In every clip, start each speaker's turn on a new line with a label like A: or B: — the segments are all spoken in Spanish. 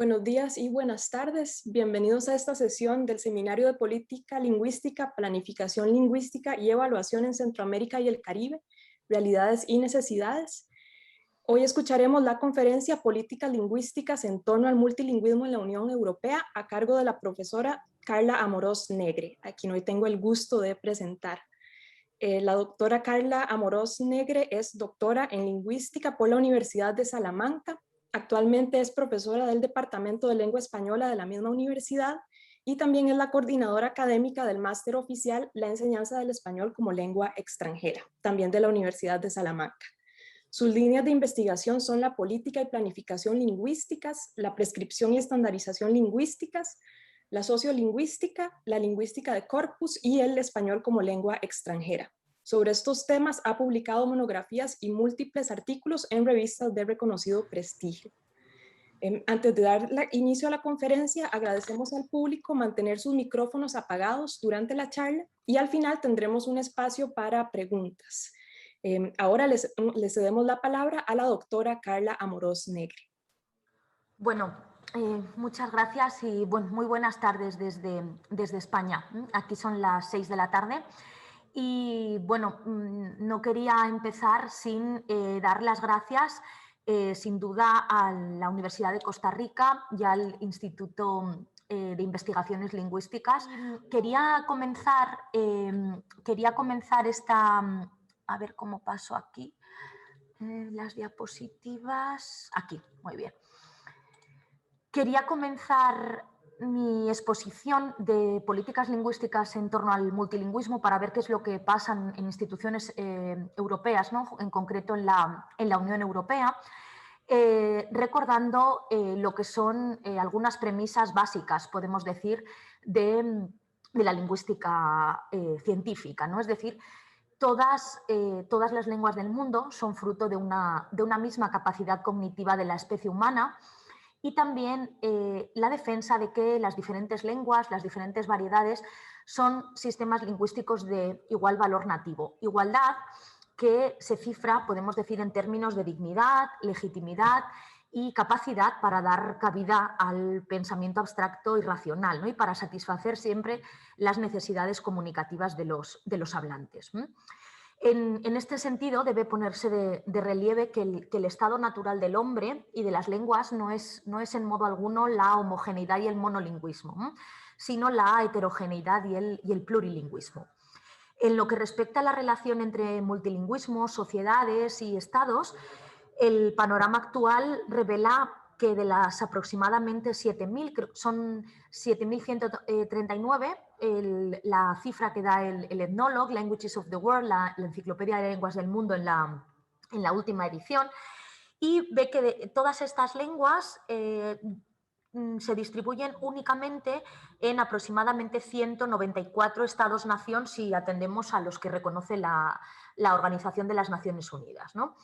A: Buenos días y buenas tardes. Bienvenidos a esta sesión del Seminario de Política Lingüística, Planificación Lingüística y Evaluación en Centroamérica y el Caribe, Realidades y Necesidades. Hoy escucharemos la conferencia Políticas Lingüísticas en torno al multilingüismo en la Unión Europea a cargo de la profesora Carla Amorós Negre, a quien hoy tengo el gusto de presentar. La doctora Carla Amorós Negre es doctora en Lingüística por la Universidad de Salamanca. Actualmente es profesora del Departamento de Lengua Española de la misma universidad y también es la coordinadora académica del máster oficial La enseñanza del español como lengua extranjera, también de la Universidad de Salamanca. Sus líneas de investigación son la política y planificación lingüísticas, la prescripción y estandarización lingüísticas, la sociolingüística, la lingüística de corpus y el español como lengua extranjera. Sobre estos temas ha publicado monografías y múltiples artículos en revistas de reconocido prestigio. Antes de dar inicio a la conferencia, agradecemos al público mantener sus micrófonos apagados durante la charla y al final tendremos un espacio para preguntas. Ahora les cedemos la palabra a la doctora Carla Amorós Negre.
B: Bueno, muchas gracias y muy buenas tardes desde España. Aquí son las 6 de la tarde y bueno, no quería empezar sin dar las gracias sin duda a la Universidad de Costa Rica y al Instituto de Investigaciones Lingüísticas. Quería comenzar esta... A ver cómo paso aquí. Las diapositivas... Aquí, muy bien. Quería comenzar mi exposición de políticas lingüísticas en torno al multilingüismo para ver qué es lo que pasa en instituciones europeas, ¿no? En concreto en la Unión Europea, recordando lo que son algunas premisas básicas, podemos decir, de la lingüística científica, ¿no? Es decir, todas las lenguas del mundo son fruto de una misma capacidad cognitiva de la especie humana, y también la defensa de que las diferentes lenguas, las diferentes variedades, son sistemas lingüísticos de igual valor nativo. Igualdad que se cifra, podemos decir, en términos de dignidad, legitimidad y capacidad para dar cabida al pensamiento abstracto y racional, ¿no? Y para satisfacer siempre las necesidades comunicativas de los hablantes. En este sentido, debe ponerse de relieve que el estado natural del hombre y de las lenguas no es en modo alguno la homogeneidad y el monolingüismo, sino la heterogeneidad y el plurilingüismo. En lo que respecta a la relación entre multilingüismo, sociedades y estados, el panorama actual revela que de las aproximadamente 7.000, son 7.139, la cifra que da el Ethnologue, Languages of the World, la Enciclopedia de Lenguas del Mundo en la última edición, y ve que de todas estas lenguas se distribuyen únicamente en aproximadamente 194 estados-nación si atendemos a los que reconoce la Organización de las Naciones Unidas, ¿no?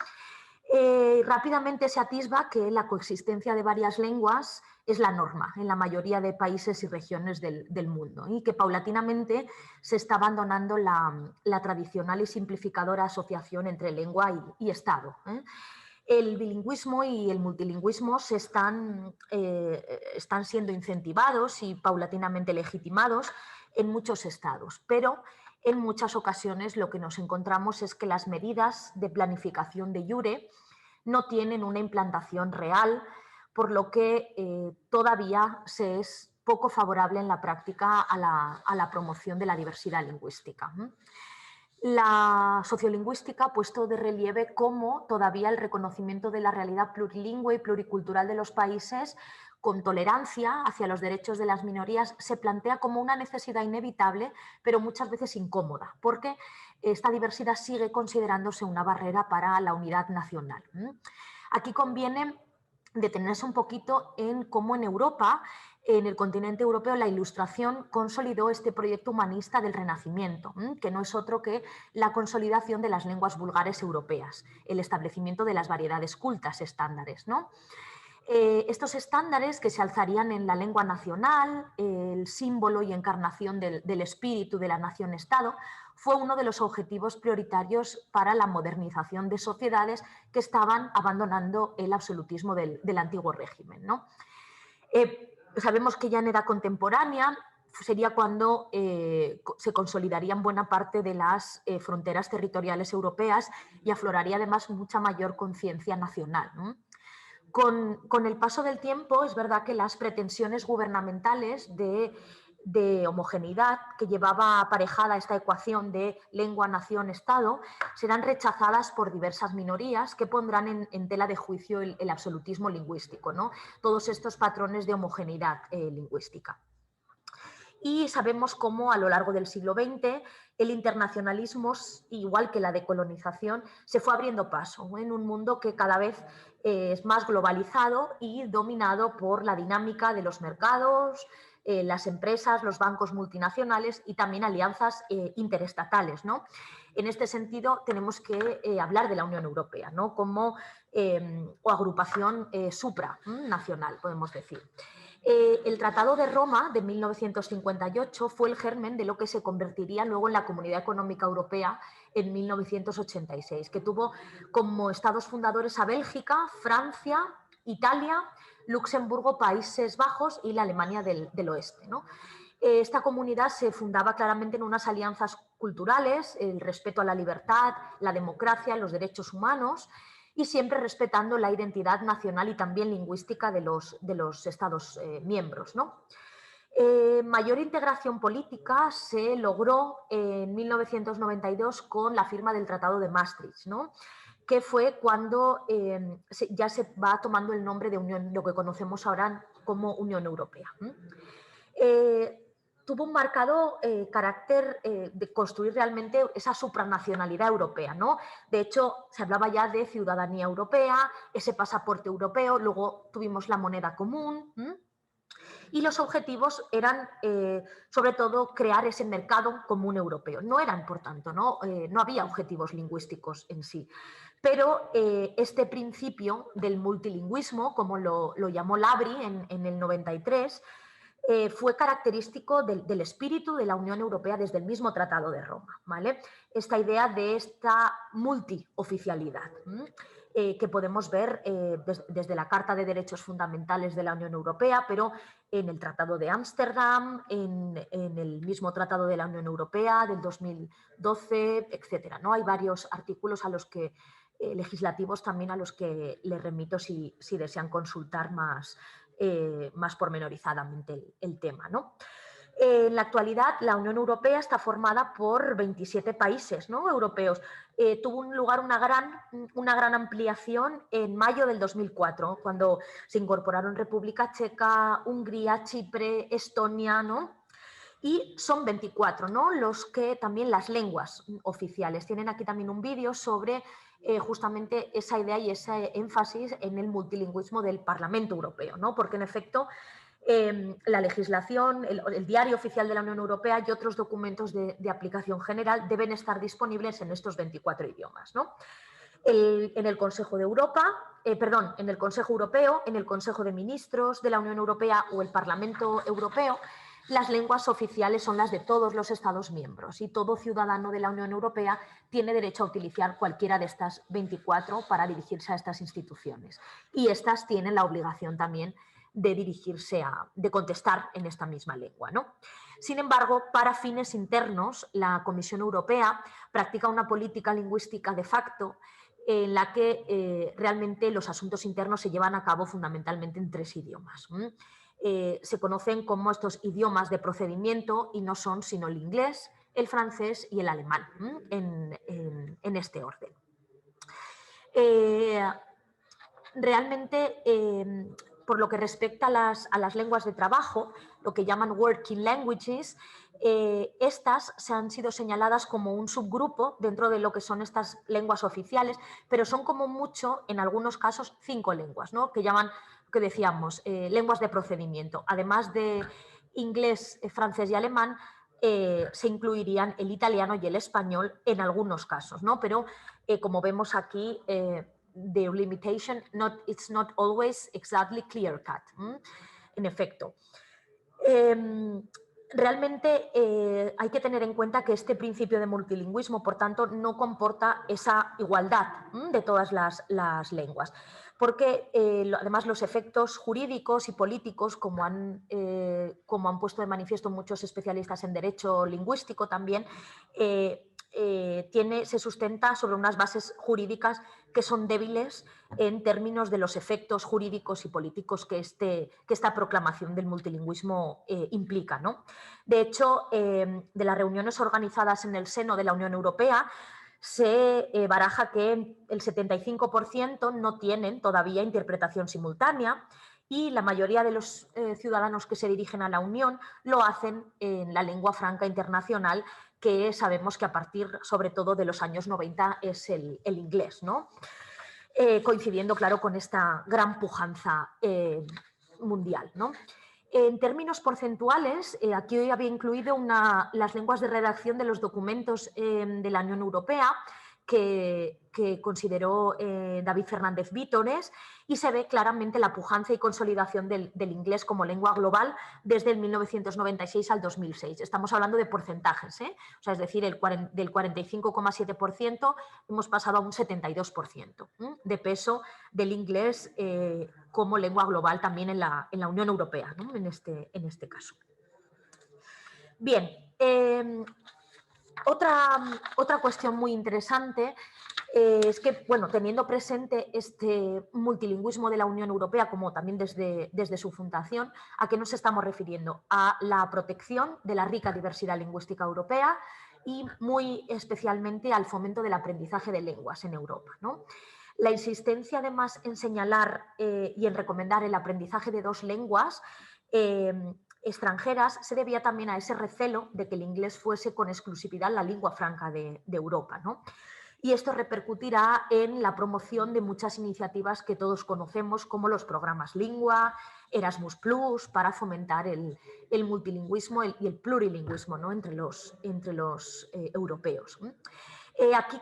B: Rápidamente se atisba que la coexistencia de varias lenguas es la norma en la mayoría de países y regiones del mundo y que paulatinamente se está abandonando la tradicional y simplificadora asociación entre lengua y Estado. El bilingüismo y el multilingüismo están siendo incentivados y paulatinamente legitimados en muchos estados, pero en muchas ocasiones lo que nos encontramos es que las medidas de planificación de iure no tienen una implantación real, por lo que todavía se es poco favorable en la práctica a la promoción de la diversidad lingüística. La sociolingüística ha puesto de relieve cómo todavía el reconocimiento de la realidad plurilingüe y pluricultural de los países con tolerancia hacia los derechos de las minorías se plantea como una necesidad inevitable, pero muchas veces incómoda, porque esta diversidad sigue considerándose una barrera para la unidad nacional. Aquí conviene detenerse un poquito en cómo en Europa, en el continente europeo, la Ilustración consolidó este proyecto humanista del Renacimiento, que no es otro que la consolidación de las lenguas vulgares europeas, el establecimiento de las variedades cultas estándares, ¿no? Estos estándares que se alzarían en la lengua nacional, el símbolo y encarnación del espíritu de la nación-estado, fue uno de los objetivos prioritarios para la modernización de sociedades que estaban abandonando el absolutismo del antiguo régimen, ¿no? Sabemos que ya en edad contemporánea sería cuando se consolidarían buena parte de las fronteras territoriales europeas y afloraría además mucha mayor conciencia nacional, ¿no? Con el paso del tiempo es verdad que las pretensiones gubernamentales de homogeneidad que llevaba aparejada esta ecuación de lengua, nación, Estado serán rechazadas por diversas minorías que pondrán en tela de juicio el absolutismo lingüístico, ¿no? Todos estos patrones de homogeneidad lingüística. Y sabemos cómo a lo largo del siglo XX el internacionalismo, igual que la decolonización, se fue abriendo paso, ¿no? En un mundo que cada vez es más globalizado y dominado por la dinámica de los mercados, las empresas, los bancos multinacionales y también alianzas interestatales, ¿no? En este sentido, tenemos que hablar de la Unión Europea, ¿no? Como o agrupación supranacional, podemos decir. El Tratado de Roma de 1958 fue el germen de lo que se convertiría luego en la Comunidad Económica Europea en 1986, que tuvo como estados fundadores a Bélgica, Francia, Italia, Luxemburgo, Países Bajos y la Alemania del Oeste, ¿no? Esta comunidad se fundaba claramente en unas alianzas culturales, el respeto a la libertad, la democracia, los derechos humanos, y siempre respetando la identidad nacional y también lingüística de los Estados miembros, ¿no? Mayor integración política se logró en 1992 con la firma del Tratado de Maastricht, ¿no? Que fue cuando ya se va tomando el nombre de Unión, lo que conocemos ahora como Unión Europea. Tuvo un marcado carácter de construir realmente esa supranacionalidad europea, ¿no? De hecho, se hablaba ya de ciudadanía europea, ese pasaporte europeo, luego tuvimos la moneda común, y los objetivos eran, sobre todo, crear ese mercado común europeo. No eran, por tanto, no había objetivos lingüísticos en sí. Pero este principio del multilingüismo, como lo llamó Labri en el 93, fue característico del espíritu de la Unión Europea desde el mismo Tratado de Roma, ¿vale? Esta idea de esta multioficialidad que podemos ver desde la Carta de Derechos Fundamentales de la Unión Europea, pero en el Tratado de Ámsterdam, en el mismo Tratado de la Unión Europea del 2012, etcétera, ¿no? Hay varios artículos a los que legislativos también a los que les remito si desean consultar más pormenorizadamente el tema, ¿no? En la actualidad, la Unión Europea está formada por 27 países, ¿no?, europeos. Tuvo lugar una gran ampliación en mayo del 2004, cuando se incorporaron República Checa, Hungría, Chipre, Estonia, ¿no? Y son 24, ¿no?, los que también las lenguas oficiales. Tienen aquí también un vídeo sobre justamente esa idea y ese énfasis en el multilingüismo del Parlamento Europeo, ¿no? Porque en efecto la legislación, el diario oficial de la Unión Europea y otros documentos de aplicación general deben estar disponibles en estos 24 idiomas, ¿no? En el Consejo de Europa, en el Consejo Europeo, en el Consejo de Ministros de la Unión Europea o el Parlamento Europeo, las lenguas oficiales son las de todos los Estados miembros y todo ciudadano de la Unión Europea tiene derecho a utilizar cualquiera de estas 24 para dirigirse a estas instituciones. Y estas tienen la obligación también de contestar en esta misma lengua, ¿no? Sin embargo, para fines internos, la Comisión Europea practica una política lingüística de facto en la que realmente los asuntos internos se llevan a cabo fundamentalmente en 3 idiomas. Se conocen como estos idiomas de procedimiento y no son sino el inglés, el francés y el alemán, en este orden. Realmente, por lo que respecta a las lenguas de trabajo, lo que llaman working languages, estas se han sido señaladas como un subgrupo dentro de lo que son estas lenguas oficiales, pero son como mucho, en algunos casos, 5 lenguas, ¿no?, que llaman, que decíamos, lenguas de procedimiento. Además de inglés, francés y alemán, se incluirían el italiano y el español en algunos casos, ¿no? Pero como vemos aquí, the limitation, it's not always exactly clear cut. En efecto. Realmente hay que tener en cuenta que este principio de multilingüismo, por tanto, no comporta esa igualdad de todas las lenguas. porque además los efectos jurídicos y políticos, como han puesto de manifiesto muchos especialistas en derecho lingüístico también, se sustenta sobre unas bases jurídicas que son débiles en términos de los efectos jurídicos y políticos que esta proclamación del multilingüismo implica, ¿no? De hecho, de las reuniones organizadas en el seno de la Unión Europea, se baraja que el 75% no tienen todavía interpretación simultánea y la mayoría de los ciudadanos que se dirigen a la Unión lo hacen en la lengua franca internacional, que sabemos que a partir, sobre todo, de los años 90 es el inglés, ¿no? Coincidiendo, claro, con esta gran pujanza mundial, ¿no? En términos porcentuales, aquí hoy había incluido las lenguas de redacción de los documentos de la Unión Europea que consideró David Fernández Vítores, y se ve claramente la pujanza y consolidación del inglés como lengua global desde el 1996 al 2006. Estamos hablando de porcentajes, o sea, es decir, del 45,7% hemos pasado a un 72% de peso del inglés como lengua global también en la Unión Europea, ¿no? en este caso. Bien, otra cuestión muy interesante es que, bueno, teniendo presente este multilingüismo de la Unión Europea, como también desde su fundación, ¿a qué nos estamos refiriendo? A la protección de la rica diversidad lingüística europea y muy especialmente al fomento del aprendizaje de lenguas en Europa, ¿no? La insistencia, además, en señalar y en recomendar el aprendizaje de dos lenguas extranjeras se debía también a ese recelo de que el inglés fuese con exclusividad la lengua franca de Europa, ¿no? Y esto repercutirá en la promoción de muchas iniciativas que todos conocemos, como los programas Lingua, Erasmus+, para fomentar el multilingüismo y el plurilingüismo, ¿no? entre los europeos. Aquí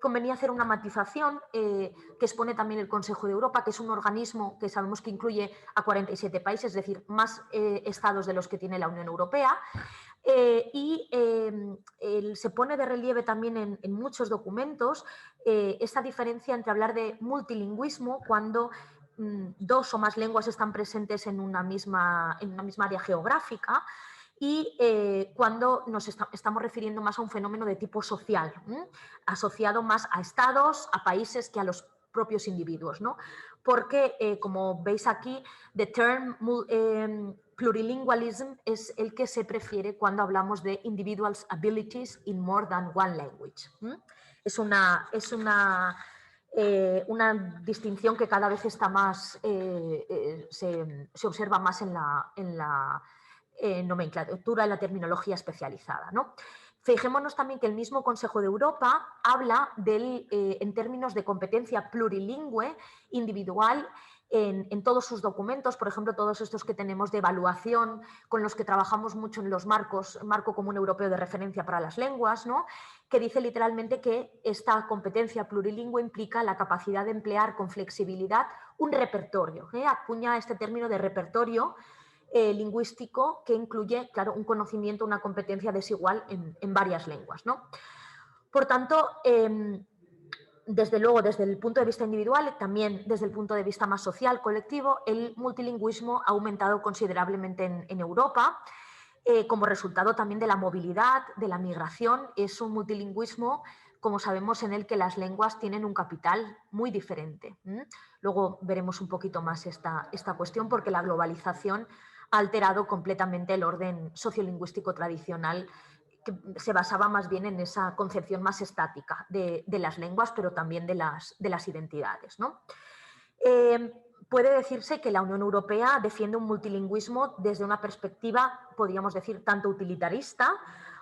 B: convenía hacer una matización que expone también el Consejo de Europa, que es un organismo que sabemos que incluye a 47 países, es decir, más estados de los que tiene la Unión Europea. Se pone de relieve también en muchos documentos esta diferencia entre hablar de multilingüismo cuando dos o más lenguas están presentes en una misma área geográfica, y cuando nos estamos refiriendo más a un fenómeno de tipo social, asociado más a estados, a países que a los propios individuos, ¿no? Porque, como veis aquí, the term plurilingualism es el que se prefiere cuando hablamos de individuals' abilities in more than one language. Es una distinción que cada vez está más, se observa más en la nomenclatura y la terminología especializada, ¿no? Fijémonos también que el mismo Consejo de Europa habla en términos de competencia plurilingüe individual en todos sus documentos, por ejemplo, todos estos que tenemos de evaluación, con los que trabajamos mucho en los Marco Común Europeo de Referencia para las Lenguas, ¿no? Que dice literalmente que esta competencia plurilingüe implica la capacidad de emplear con flexibilidad un repertorio. Acuña este término de repertorio lingüístico que incluye, claro, un conocimiento, una competencia desigual en varias lenguas, ¿no? Por tanto, desde luego, desde el punto de vista individual y también desde el punto de vista más social, colectivo, el multilingüismo ha aumentado considerablemente en Europa, como resultado también de la movilidad, de la migración. Es un multilingüismo, como sabemos, en el que las lenguas tienen un capital muy diferente. Luego veremos un poquito más esta cuestión, porque la globalización ha alterado completamente el orden sociolingüístico tradicional, que se basaba más bien en esa concepción más estática de las lenguas, pero también de las identidades, ¿no? Puede decirse que la Unión Europea defiende un multilingüismo desde una perspectiva, podríamos decir, tanto utilitarista,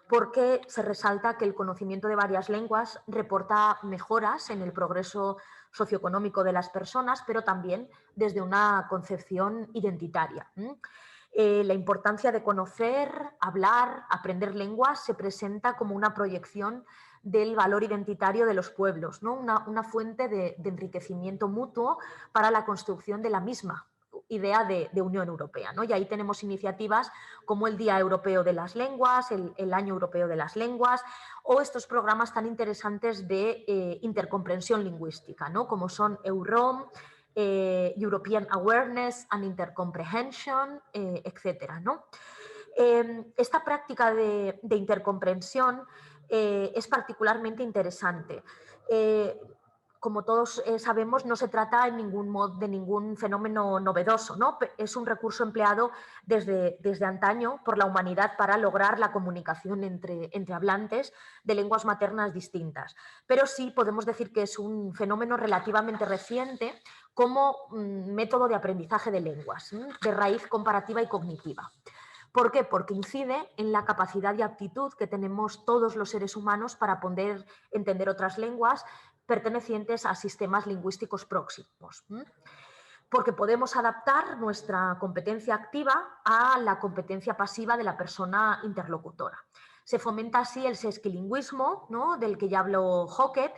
B: porque se resalta que el conocimiento de varias lenguas reporta mejoras en el progreso socioeconómico de las personas, pero también desde una concepción identitaria. La importancia de conocer, hablar, aprender lenguas se presenta como una proyección del valor identitario de los pueblos, ¿no? Una fuente de enriquecimiento mutuo para la construcción de la misma idea de Unión Europea, ¿no? Y ahí tenemos iniciativas como el Día Europeo de las Lenguas, el Año Europeo de las Lenguas, o estos programas tan interesantes de intercomprensión lingüística, ¿no? Como son EUROM, European Awareness and Intercomprehension, etcétera, ¿no? Esta práctica de intercomprensión es particularmente interesante. Como todos sabemos, no se trata de ningún fenómeno novedoso, ¿no? Es un recurso empleado desde antaño por la humanidad para lograr la comunicación entre hablantes de lenguas maternas distintas. Pero sí podemos decir que es un fenómeno relativamente reciente como método de aprendizaje de lenguas, de raíz comparativa y cognitiva. ¿Por qué? Porque incide en la capacidad y aptitud que tenemos todos los seres humanos para poder entender otras lenguas pertenecientes a sistemas lingüísticos próximos. Porque podemos adaptar nuestra competencia activa a la competencia pasiva de la persona interlocutora. Se fomenta así el sesquilingüismo, ¿no?, del que ya habló Hockett,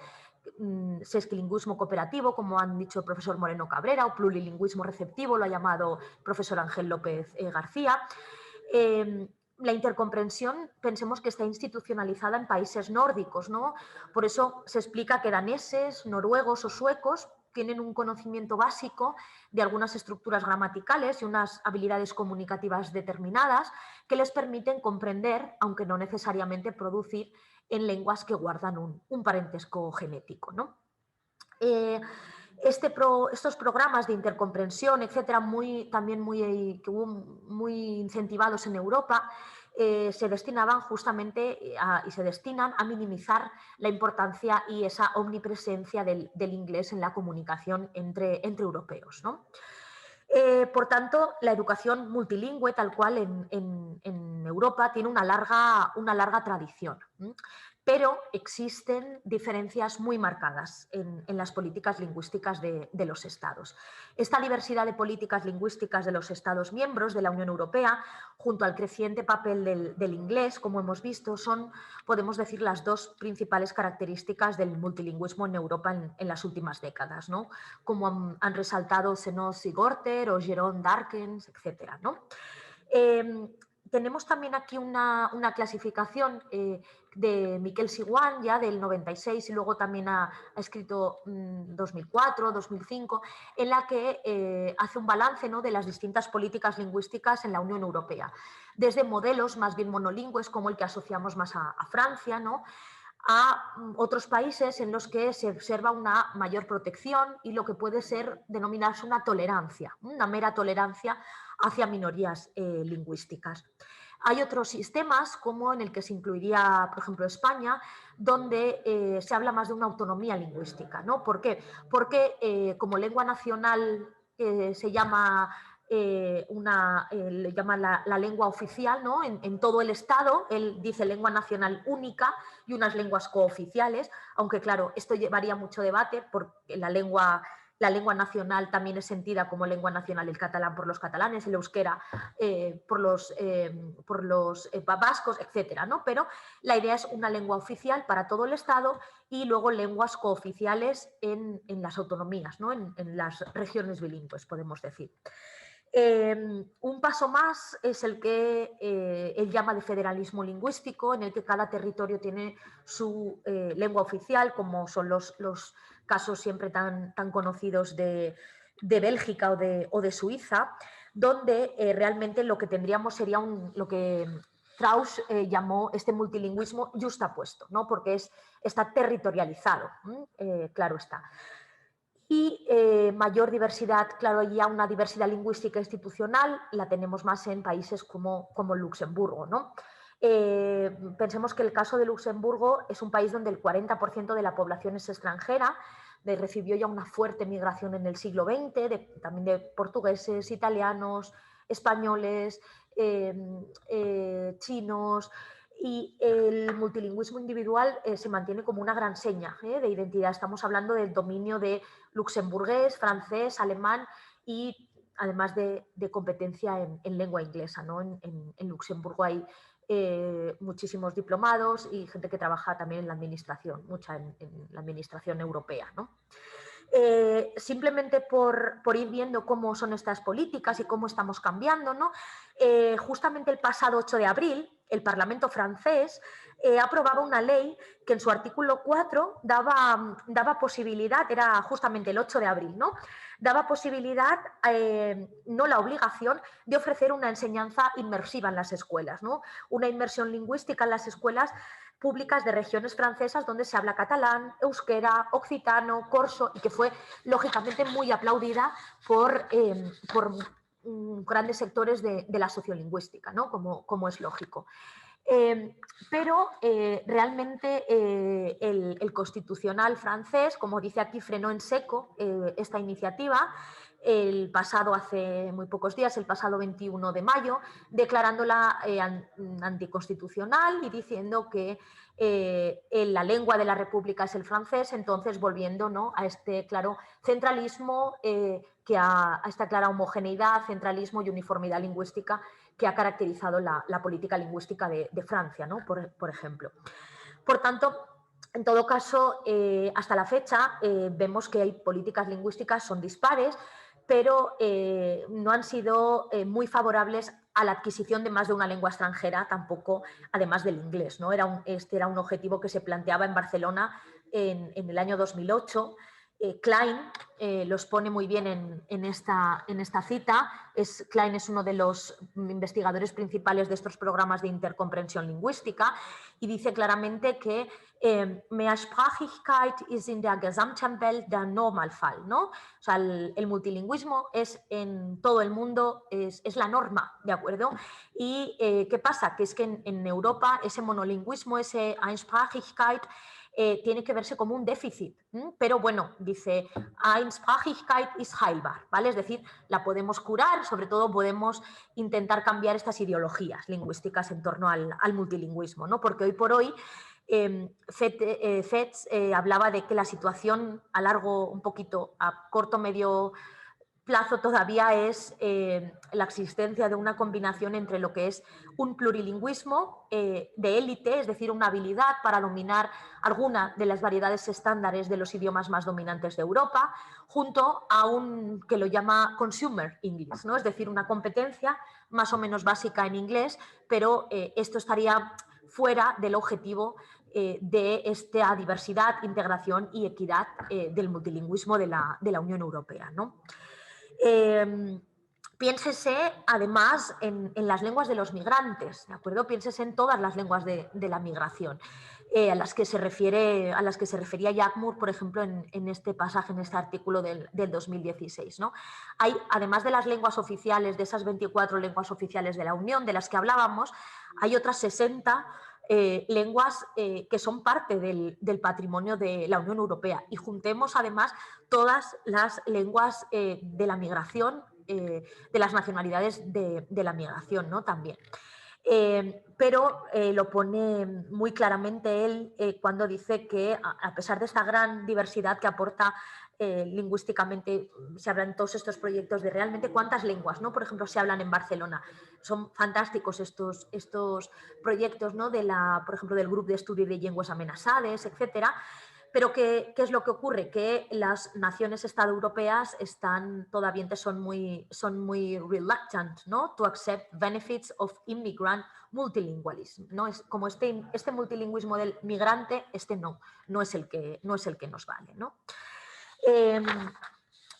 B: sesquilingüismo cooperativo, como han dicho el profesor Moreno Cabrera, o plurilingüismo receptivo, lo ha llamado el profesor Ángel López García. La intercomprensión, pensemos que está institucionalizada en países nórdicos, ¿no? Por eso se explica que daneses, noruegos o suecos tienen un conocimiento básico de algunas estructuras gramaticales y unas habilidades comunicativas determinadas que les permiten comprender, aunque no necesariamente producir, en lenguas que guardan un parentesco genético, ¿no? Estos programas de intercomprensión, etcétera, también muy incentivados en Europa, se destinaban justamente y se destinan a minimizar la importancia y esa omnipresencia del inglés en la comunicación entre europeos, ¿no? Por tanto, la educación multilingüe, tal cual en Europa, tiene una larga tradición. Pero existen diferencias muy marcadas en las políticas lingüísticas de los Estados. Esta diversidad de políticas lingüísticas de los Estados miembros de la Unión Europea, junto al creciente papel del inglés, como hemos visto, son, podemos decir, las dos principales características del multilingüismo en Europa en las últimas décadas, ¿no? Como han resaltado Senoz y Gorter o Jerome Darkens, etc., ¿no? Tenemos también aquí una clasificación de Miquel Siguan, ya del 96, y luego también ha escrito 2004, 2005, en la que hace un balance, ¿no?, de las distintas políticas lingüísticas en la Unión Europea, desde modelos más bien monolingües, como el que asociamos más a Francia, ¿no?, a otros países en los que se observa una mayor protección y lo que puede denominarse una tolerancia, una mera tolerancia hacia minorías lingüísticas. Hay otros sistemas, como en el que se incluiría, por ejemplo, España, donde se habla más de una autonomía lingüística, ¿no? ¿Por qué? Porque como lengua nacional se llama le llaman la lengua oficial, ¿no?, en todo el Estado. Él dice lengua nacional única y unas lenguas cooficiales, aunque claro, esto llevaría mucho debate porque la lengua nacional también es sentida como lengua nacional el catalán por los catalanes, el euskera por los vascos, etcétera, ¿no? Pero la idea es una lengua oficial para todo el Estado y luego lenguas cooficiales en las autonomías, ¿no?, en las regiones bilingües, podemos decir. Un paso más es el que él llama de federalismo lingüístico, en el que cada territorio tiene su lengua oficial, como son los casos siempre tan conocidos de Bélgica o de Suiza, donde realmente lo que tendríamos sería lo que Strauss llamó este multilingüismo justapuesto, ¿no?, porque está territorializado, claro está. Y mayor diversidad, claro, ya una diversidad lingüística institucional la tenemos más en países como Luxemburgo, ¿no? Pensemos que el caso de Luxemburgo es un país donde el 40% de la población es extranjera, recibió ya una fuerte migración en el siglo XX, también de portugueses, italianos, españoles, chinos, y el multilingüismo individual se mantiene como una gran seña de identidad. Estamos hablando del dominio de luxemburgués, francés, alemán y además de competencia en lengua inglesa, ¿no? En Luxemburgo hay muchísimos diplomados y gente que trabaja también en la administración, mucha en la administración europea, ¿no? Simplemente por ir viendo cómo son estas políticas y cómo estamos cambiando, ¿no? Justamente el pasado 8 de abril el Parlamento francés aprobaba una ley que en su artículo 4 daba posibilidad, era justamente el 8 de abril, ¿no? Daba posibilidad, no la obligación, de ofrecer una enseñanza inmersiva en las escuelas, ¿no? Una inmersión lingüística en las escuelas públicas de regiones francesas donde se habla catalán, euskera, occitano, corso, y que fue lógicamente muy aplaudida por grandes sectores de la sociolingüística, ¿no? Como es lógico. Pero realmente el Constitucional francés, como dice aquí, frenó en seco esta iniciativa el pasado, hace muy pocos días, el pasado 21 de mayo, declarándola anticonstitucional y diciendo que la lengua de la República es el francés, entonces volviendo, ¿no?, a este claro centralismo, a esta clara homogeneidad, centralismo y uniformidad lingüística que ha caracterizado la política lingüística de Francia, ¿no?, por ejemplo. Por tanto, en todo caso, hasta la fecha vemos que hay políticas lingüísticas, son dispares, pero no han sido muy favorables a la adquisición de más de una lengua extranjera, tampoco, además del inglés, ¿no? Este era un objetivo que se planteaba en Barcelona en el año 2008. Klein los pone muy bien en esta cita. Klein es uno de los investigadores principales de estos programas de intercomprensión lingüística y dice claramente que Mehrsprachigkeit ist in der gesamten Welt der Normalfall, ¿no? O sea, el multilingüismo es en todo el mundo, es la norma, ¿de acuerdo? Y ¿qué pasa? Que es que en Europa ese monolingüismo, ese Einsprachigkeit, tiene que verse como un déficit, pero bueno, dice, Einsprachigkeit ist heilbar, ¿vale? Es decir, la podemos curar, sobre todo podemos intentar cambiar estas ideologías lingüísticas en torno al multilingüismo, ¿no? Porque hoy por hoy Fetz hablaba de que la situación a largo, un poquito, a corto, medio plazo todavía es la existencia de una combinación entre lo que es un plurilingüismo de élite, es decir, una habilidad para dominar alguna de las variedades estándares de los idiomas más dominantes de Europa, junto a un que lo llama consumer English, ¿no? Es decir, una competencia más o menos básica en inglés, pero esto estaría fuera del objetivo de esta diversidad, integración y equidad del multilingüismo de la Unión Europea, ¿no? Piénsese además en las lenguas de los migrantes, ¿de acuerdo? Piénsese en todas las lenguas de la migración, a las que se refería Jack Moore, por ejemplo, en este pasaje, en este artículo del 2016, ¿no? Hay, además de las lenguas oficiales, de esas 24 lenguas oficiales de la Unión, de las que hablábamos, hay otras 60 lenguas que son parte del patrimonio de la Unión Europea, y juntemos además todas las lenguas de la migración, de las nacionalidades de la migración, ¿no? También. Pero lo pone muy claramente él cuando dice que a pesar de esta gran diversidad que aporta lingüísticamente, se hablan todos estos proyectos de realmente cuántas lenguas, ¿no? Por ejemplo, se hablan en Barcelona. Son fantásticos estos proyectos, ¿no? Por ejemplo, del Grupo de Estudio de Lenguas Amenazades, etcétera. Pero ¿qué es lo que ocurre? Que las naciones Estado europeas todavía son muy reluctant, ¿no? To accept benefits of immigrant multilingualism, ¿no? Es como este multilingüismo del migrante, no es el que nos vale, ¿no?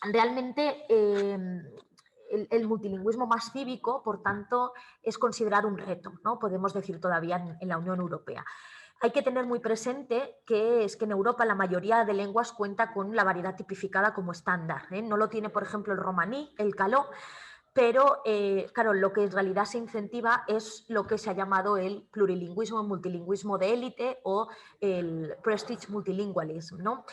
B: Realmente el multilingüismo más cívico, por tanto, es considerado un reto, ¿no? Podemos decir todavía en la Unión Europea. Hay que tener muy presente que es que en Europa la mayoría de lenguas cuenta con la variedad tipificada como estándar, ¿eh? No lo tiene, por ejemplo, el romaní, el caló, pero claro, lo que en realidad se incentiva es lo que se ha llamado el plurilingüismo, multilingüismo de élite o el prestige multilingualism, ¿no?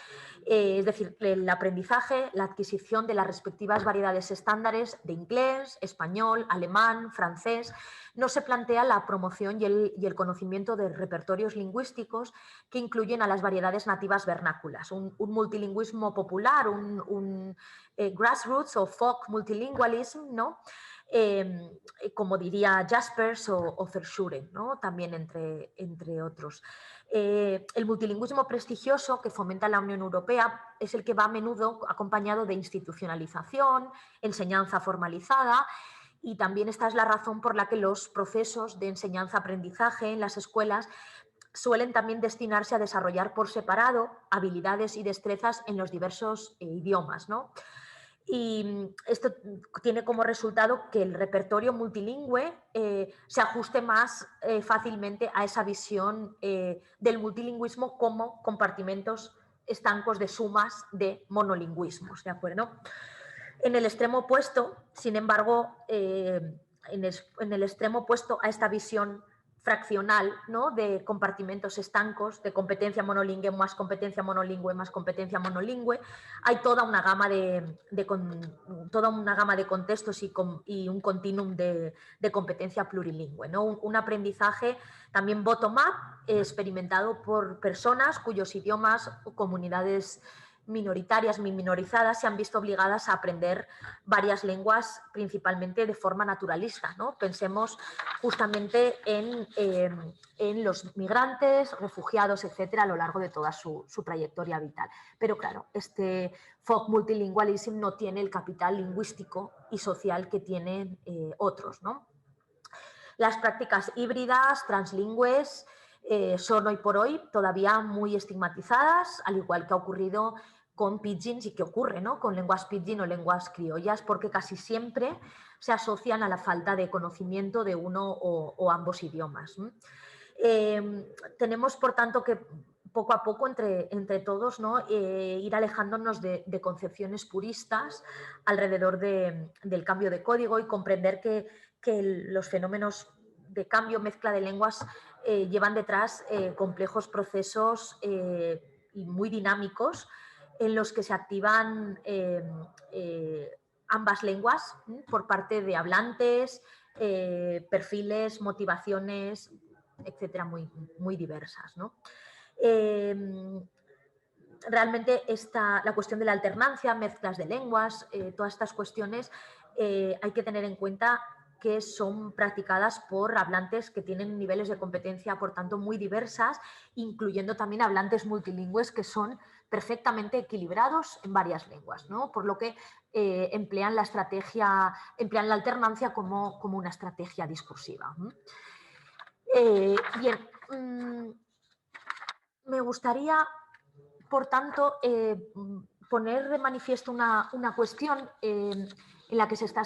B: Es decir, el aprendizaje, la adquisición de las respectivas variedades estándares de inglés, español, alemán, francés. No se plantea la promoción y el conocimiento de repertorios lingüísticos que incluyen a las variedades nativas vernáculas, un multilingüismo popular, un grassroots o folk multilingualism, ¿no? Como diría Jaspers o Verschuren, ¿no? También entre otros. El multilingüismo prestigioso que fomenta la Unión Europea es el que va a menudo acompañado de institucionalización, enseñanza formalizada Y también esta es la razón por la que los procesos de enseñanza-aprendizaje en las escuelas suelen también destinarse a desarrollar por separado habilidades y destrezas en los diversos idiomas, ¿no? Y esto tiene como resultado que el repertorio multilingüe se ajuste más fácilmente a esa visión del multilingüismo como compartimentos estancos de sumas de monolingüismos, ¿de acuerdo? En el extremo opuesto, sin embargo, en el extremo opuesto a esta visión fraccional, ¿no?, de compartimentos estancos, de competencia monolingüe más competencia monolingüe más competencia monolingüe, hay toda una gama de contextos y un continuum de competencia plurilingüe, ¿no? Un aprendizaje también bottom-up, experimentado por personas cuyos idiomas o comunidades minoritarias, minorizadas, se han visto obligadas a aprender varias lenguas, principalmente de forma naturalista, ¿no? Pensemos justamente en los migrantes, refugiados, etcétera, a lo largo de toda su trayectoria vital. Pero claro, este folk multilingualism no tiene el capital lingüístico y social que tienen otros, ¿no? Las prácticas híbridas, translingües, son hoy por hoy todavía muy estigmatizadas, al igual que ha ocurrido con pidgins y que ocurre, ¿no?, con lenguas pidgin o lenguas criollas, porque casi siempre se asocian a la falta de conocimiento de uno o ambos idiomas. Tenemos, por tanto, que poco a poco entre todos, ¿no?, ir alejándonos de concepciones puristas alrededor del cambio de código y comprender que los fenómenos de cambio, mezcla de lenguas, llevan detrás complejos procesos y muy dinámicos en los que se activan ambas lenguas por parte de hablantes, perfiles, motivaciones, etcétera, muy, muy diversas, ¿no? Realmente la cuestión de la alternancia, mezclas de lenguas, todas estas cuestiones hay que tener en cuenta que son practicadas por hablantes que tienen niveles de competencia, por tanto, muy diversas, incluyendo también hablantes multilingües que son perfectamente equilibrados en varias lenguas, ¿no? Por lo que emplean la alternancia como una estrategia discursiva. Bien, me gustaría, por tanto, poner de manifiesto una cuestión en la que se está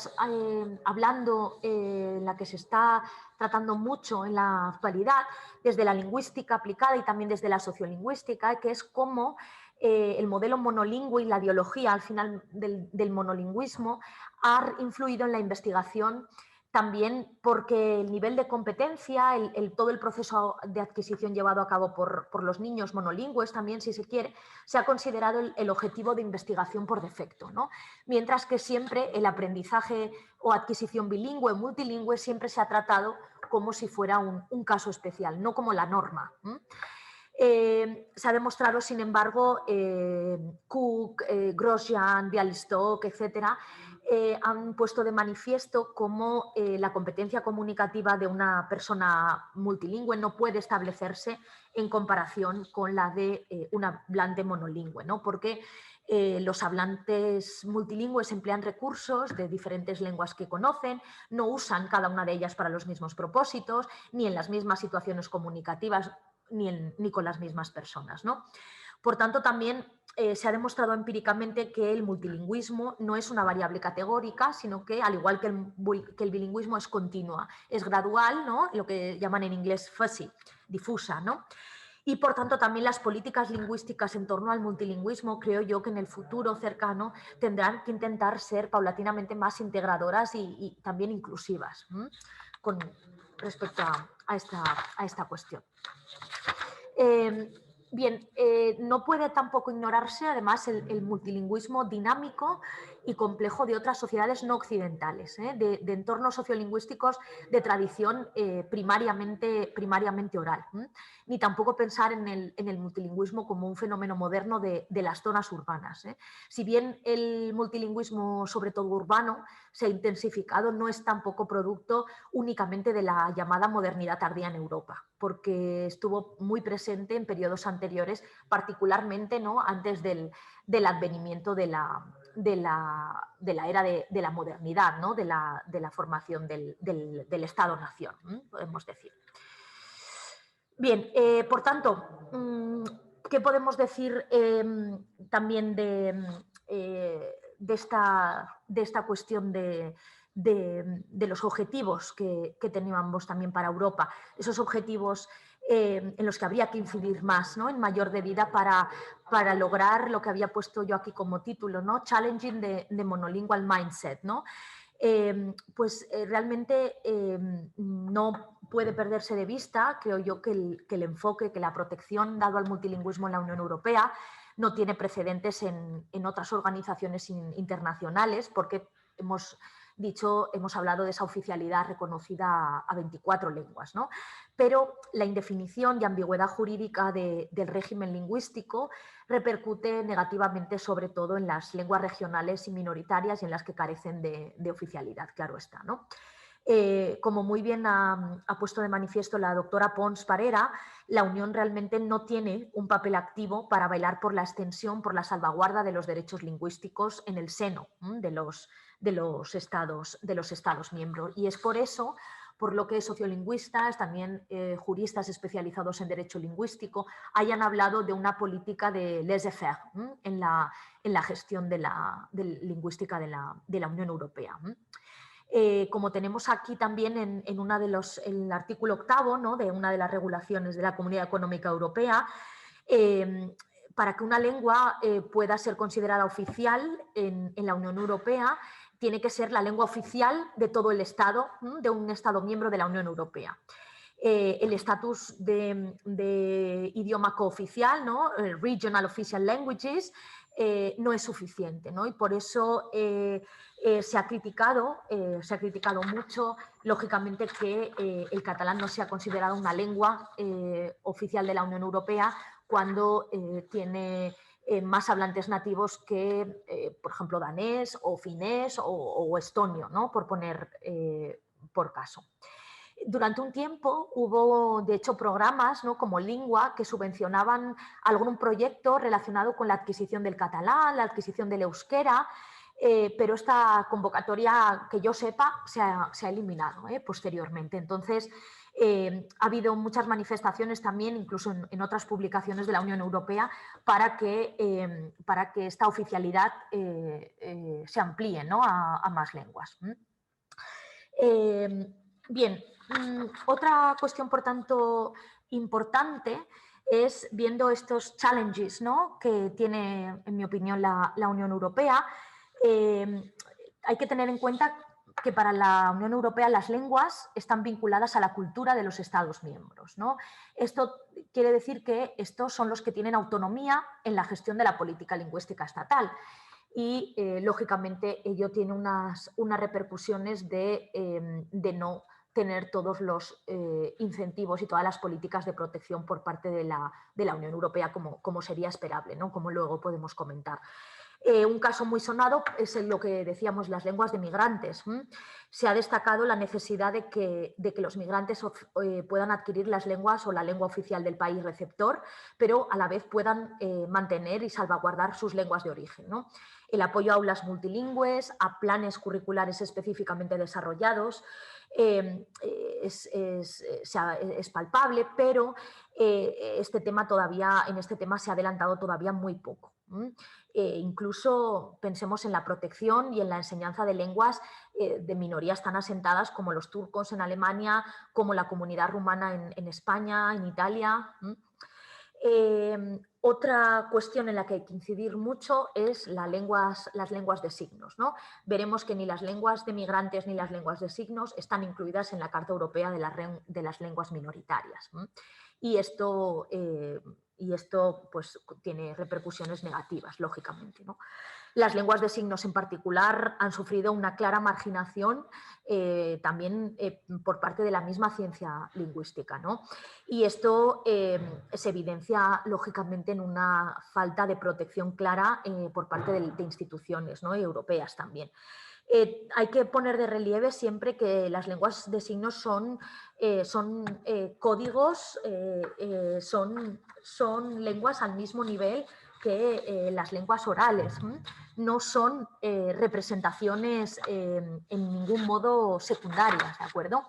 B: hablando, en la que se está tratando mucho en la actualidad, desde la lingüística aplicada y también desde la sociolingüística, que es cómo el modelo monolingüe y la ideología al final del monolingüismo ha influido en la investigación, también porque el nivel de competencia, todo el proceso de adquisición llevado a cabo por los niños monolingües también, si se quiere, se ha considerado el objetivo de investigación por defecto, ¿no? Mientras que siempre el aprendizaje o adquisición bilingüe, multilingüe, siempre se ha tratado como si fuera un caso especial, no como la norma. Se ha demostrado, sin embargo, Cook, Grosjean, Bialystok, etcétera, han puesto de manifiesto cómo la competencia comunicativa de una persona multilingüe no puede establecerse en comparación con la de un hablante monolingüe, ¿no? Porque los hablantes multilingües emplean recursos de diferentes lenguas que conocen, no usan cada una de ellas para los mismos propósitos, ni en las mismas situaciones comunicativas, ni con las mismas personas, ¿no? Por tanto, también se ha demostrado empíricamente que el multilingüismo no es una variable categórica, sino que, al igual que el bilingüismo, es continua, es gradual, ¿no?, lo que llaman en inglés fuzzy, difusa, ¿no? Y, por tanto, también las políticas lingüísticas en torno al multilingüismo, creo yo que en el futuro cercano tendrán que intentar ser paulatinamente más integradoras y también inclusivas con respecto a esta cuestión. Bien, no puede tampoco ignorarse, además, el multilingüismo dinámico y complejo de otras sociedades no occidentales, de entornos sociolingüísticos de tradición primariamente oral. Ni tampoco pensar en el multilingüismo como un fenómeno moderno de las zonas urbanas. Si bien el multilingüismo, sobre todo urbano, se ha intensificado, no es tampoco producto únicamente de la llamada modernidad tardía en Europa, porque estuvo muy presente en periodos anteriores, particularmente, ¿no?, antes del advenimiento de la era de la modernidad, ¿no? de la formación del Estado-nación, podemos decir. Bien, por tanto, ¿qué podemos decir también de esta cuestión de los objetivos que teníamos también para Europa? Esos objetivos en los que habría que incidir más, ¿no? En mayor medida para lograr lo que había puesto yo aquí como título, ¿no? Challenging the monolingual mindset, ¿no? Realmente no puede perderse de vista, creo yo, que el enfoque, que la protección dado al multilingüismo en la Unión Europea no tiene precedentes en otras organizaciones internacionales, porque hemos hablado de esa oficialidad reconocida a 24 lenguas, ¿no? Pero la indefinición y ambigüedad jurídica del régimen lingüístico repercute negativamente sobre todo en las lenguas regionales y minoritarias y en las que carecen de oficialidad, claro está, ¿no? Como muy bien ha puesto de manifiesto la doctora Pons Parera, la Unión realmente no tiene un papel activo para velar por la extensión, por la salvaguarda de los derechos lingüísticos en el seno de los Estados miembros. Y es por eso por lo que sociolingüistas, también juristas especializados en derecho lingüístico, hayan hablado de una política de laissez-faire en la gestión lingüística de la Unión Europea. Como tenemos aquí también en el artículo 8, ¿no? de una de las regulaciones de la Comunidad Económica Europea, para que una lengua pueda ser considerada oficial en la Unión Europea, tiene que ser la lengua oficial de todo el Estado, de un Estado miembro de la Unión Europea. El estatus de idioma cooficial, ¿no? Regional Official Languages, no es suficiente, ¿no? Y por eso se ha criticado mucho, lógicamente, que el catalán no sea considerado una lengua oficial de la Unión Europea cuando tiene más hablantes nativos que, por ejemplo, danés o finés o estonio, ¿no? Por poner por caso. Durante un tiempo hubo, de hecho, programas, ¿no? como Lingua, que subvencionaban algún proyecto relacionado con la adquisición del catalán, la adquisición del euskera, pero esta convocatoria, que yo sepa, se ha eliminado posteriormente. Entonces, ha habido muchas manifestaciones también, incluso en otras publicaciones de la Unión Europea, para que esta oficialidad se amplíe, ¿no? a más lenguas. Bien, otra cuestión, por tanto, importante es, viendo estos challenges, ¿no? que tiene, en mi opinión, la Unión Europea, hay que tener en cuenta que para la Unión Europea las lenguas están vinculadas a la cultura de los Estados miembros, ¿no? Esto quiere decir que estos son los que tienen autonomía en la gestión de la política lingüística estatal. Y, lógicamente, ello tiene unas repercusiones de no tener todos los incentivos y todas las políticas de protección por parte de la Unión Europea como sería esperable, ¿no? Como luego podemos comentar. Un caso muy sonado es lo que decíamos, las lenguas de migrantes. Se ha destacado la necesidad de que los migrantes puedan adquirir las lenguas o la lengua oficial del país receptor, pero a la vez puedan mantener y salvaguardar sus lenguas de origen, ¿no? El apoyo a aulas multilingües, a planes curriculares específicamente desarrollados, es palpable, pero en este tema se ha adelantado todavía muy poco. Incluso pensemos en la protección y en la enseñanza de lenguas de minorías tan asentadas como los turcos en Alemania, como la comunidad rumana en España, en Italia. Otra cuestión en la que hay que incidir mucho es las lenguas de signos, ¿no? Veremos que ni las lenguas de migrantes ni las lenguas de signos están incluidas en la Carta Europea de las Lenguas Minoritarias. Y esto pues, tiene repercusiones negativas, lógicamente, ¿no? Las lenguas de signos en particular han sufrido una clara marginación también por parte de la misma ciencia lingüística, ¿no? Y esto se evidencia lógicamente en una falta de protección clara por parte de instituciones, ¿no? europeas también. Hay que poner de relieve siempre que las lenguas de signos son códigos, son lenguas al mismo nivel que las lenguas orales. no son representaciones en ningún modo secundarias, ¿de acuerdo?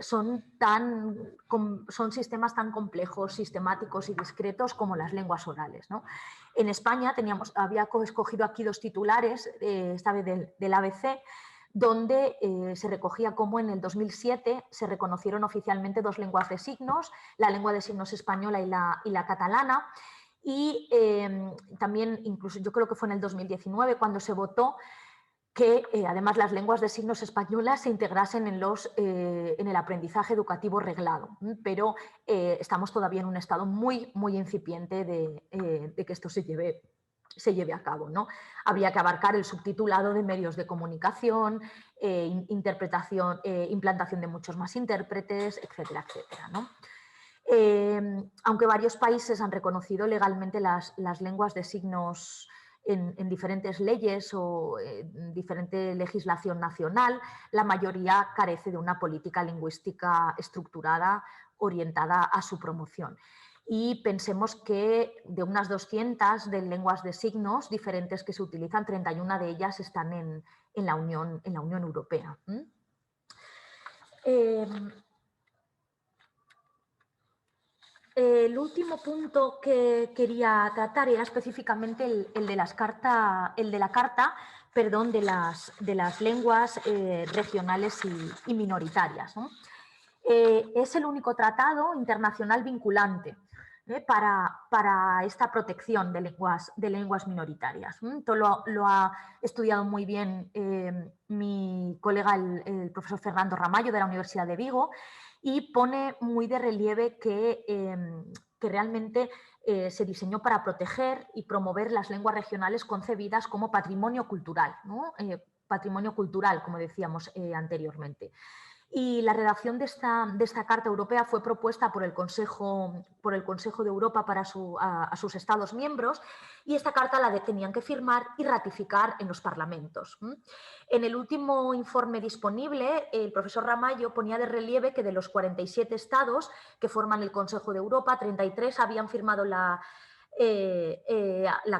B: Son sistemas tan complejos, sistemáticos y discretos como las lenguas orales, ¿no? En España había escogido aquí 2 titulares, esta vez del ABC, donde se recogía cómo en el 2007 se reconocieron oficialmente 2 lenguas de signos, la lengua de signos española y la catalana, y también incluso yo creo que fue en el 2019 cuando se votó que además las lenguas de signos españolas se integrasen en el aprendizaje educativo reglado, pero estamos todavía en un estado muy, muy incipiente de que esto se lleve a cabo, ¿no? Habría que abarcar el subtitulado de medios de comunicación, interpretación, implantación de muchos más intérpretes, etcétera, etcétera, ¿no? Aunque varios países han reconocido legalmente las lenguas de signos en diferentes leyes o en diferente legislación nacional, la mayoría carece de una política lingüística estructurada orientada a su promoción. Y pensemos que de unas 200 de lenguas de signos diferentes que se utilizan, 31 de ellas están en la Unión Europea. El último punto que quería tratar era específicamente el de la carta de las lenguas regionales y minoritarias, ¿no? Es el único tratado internacional vinculante para esta protección de lenguas minoritarias. Esto lo ha estudiado muy bien mi colega, el profesor Fernando Ramallo, de la Universidad de Vigo, y pone muy de relieve que realmente se diseñó para proteger y promover las lenguas regionales concebidas como patrimonio cultural, ¿no? Patrimonio cultural, como decíamos anteriormente. Y la redacción de esta Carta Europea fue propuesta por el Consejo de Europa a sus Estados miembros, y esta carta la tenían que firmar y ratificar en los parlamentos. En el último informe disponible, el profesor Ramallo ponía de relieve que de los 47 Estados que forman el Consejo de Europa, 33 habían firmado la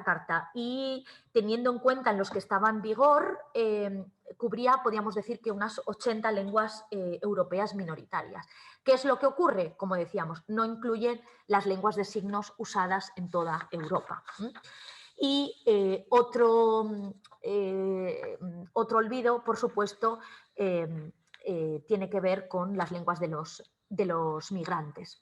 B: carta, y teniendo en cuenta en los que estaba en vigor, cubría, podríamos decir, que unas 80 lenguas europeas minoritarias. ¿Qué es lo que ocurre? Como decíamos, no incluyen las lenguas de signos usadas en toda Europa. Y otro olvido, por supuesto, tiene que ver con las lenguas de los migrantes.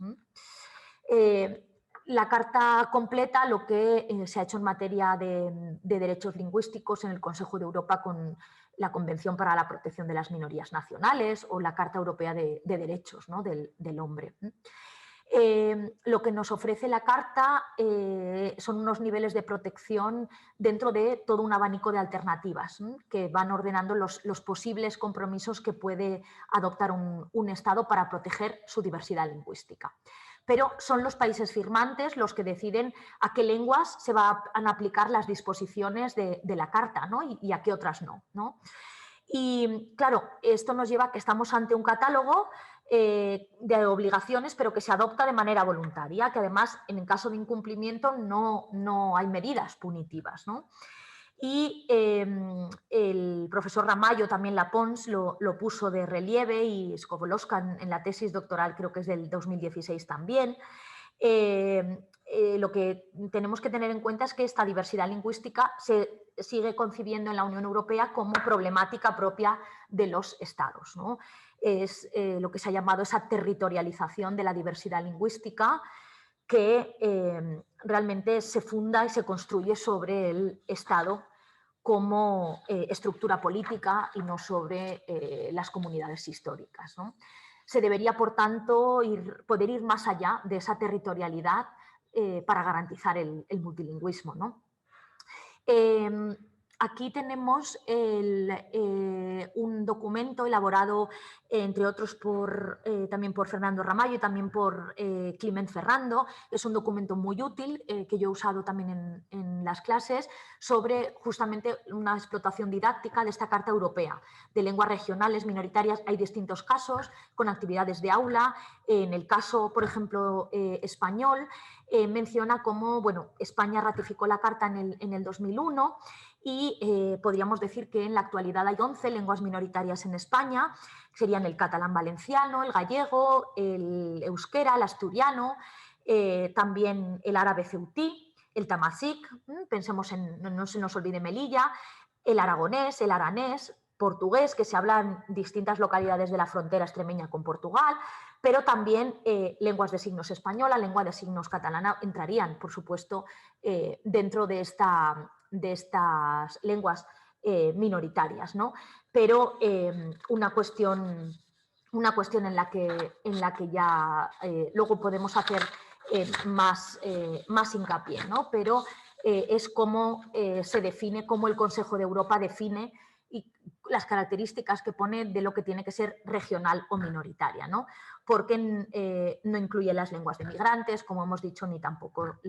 B: La carta completa lo que se ha hecho en materia de derechos lingüísticos en el Consejo de Europa con la Convención para la Protección de las Minorías Nacionales o la Carta Europea de Derechos, ¿no? del Hombre. Lo que nos ofrece la Carta son unos niveles de protección dentro de todo un abanico de alternativas que van ordenando los posibles compromisos que puede adoptar un Estado para proteger su diversidad lingüística. Pero son los países firmantes los que deciden a qué lenguas se van a aplicar las disposiciones de la Carta, ¿no? y a qué otras no, ¿no? Y claro, esto nos lleva a que estamos ante un catálogo de obligaciones, pero que se adopta de manera voluntaria, que además en el caso de incumplimiento no hay medidas punitivas, ¿no? Y el profesor Ramallo, también la Pons, lo puso de relieve, y Skowronska en la tesis doctoral, creo que es del 2016 también. Lo que tenemos que tener en cuenta es que esta diversidad lingüística se sigue concibiendo en la Unión Europea como problemática propia de los Estados, ¿no? Es lo que se ha llamado esa territorialización de la diversidad lingüística, que realmente se funda y se construye sobre el Estado como estructura política y no sobre las comunidades históricas, ¿no? Se debería, por tanto, poder ir más allá de esa territorialidad para garantizar el multilingüismo, ¿no? Aquí tenemos un documento elaborado, entre otros, también por Fernando Ramallo y también por Climent Ferrando. Es un documento muy útil que yo he usado también en las clases, sobre justamente una explotación didáctica de esta Carta Europea de lenguas regionales minoritarias. Hay distintos casos con actividades de aula. En el caso, por ejemplo, español, menciona cómo, bueno, España ratificó la Carta en el 2001 y podríamos decir que en la actualidad hay 11 lenguas minoritarias en España, serían el catalán valenciano, el gallego, el euskera, el asturiano, también el árabe ceutí, el tamazic, pensemos en, no se nos olvide Melilla, el aragonés, el aranés, portugués, que se habla en distintas localidades de la frontera extremeña con Portugal, pero también lenguas de signos española, lengua de signos catalana entrarían, por supuesto, dentro de estas lenguas minoritarias, ¿no? Pero una cuestión en la que ya luego podemos hacer más hincapié, ¿no? Pero es cómo se define, cómo el Consejo de Europa define y las características que pone de lo que tiene que ser regional o minoritaria, ¿no? Porque no incluye las lenguas de migrantes, como hemos dicho, ni tampoco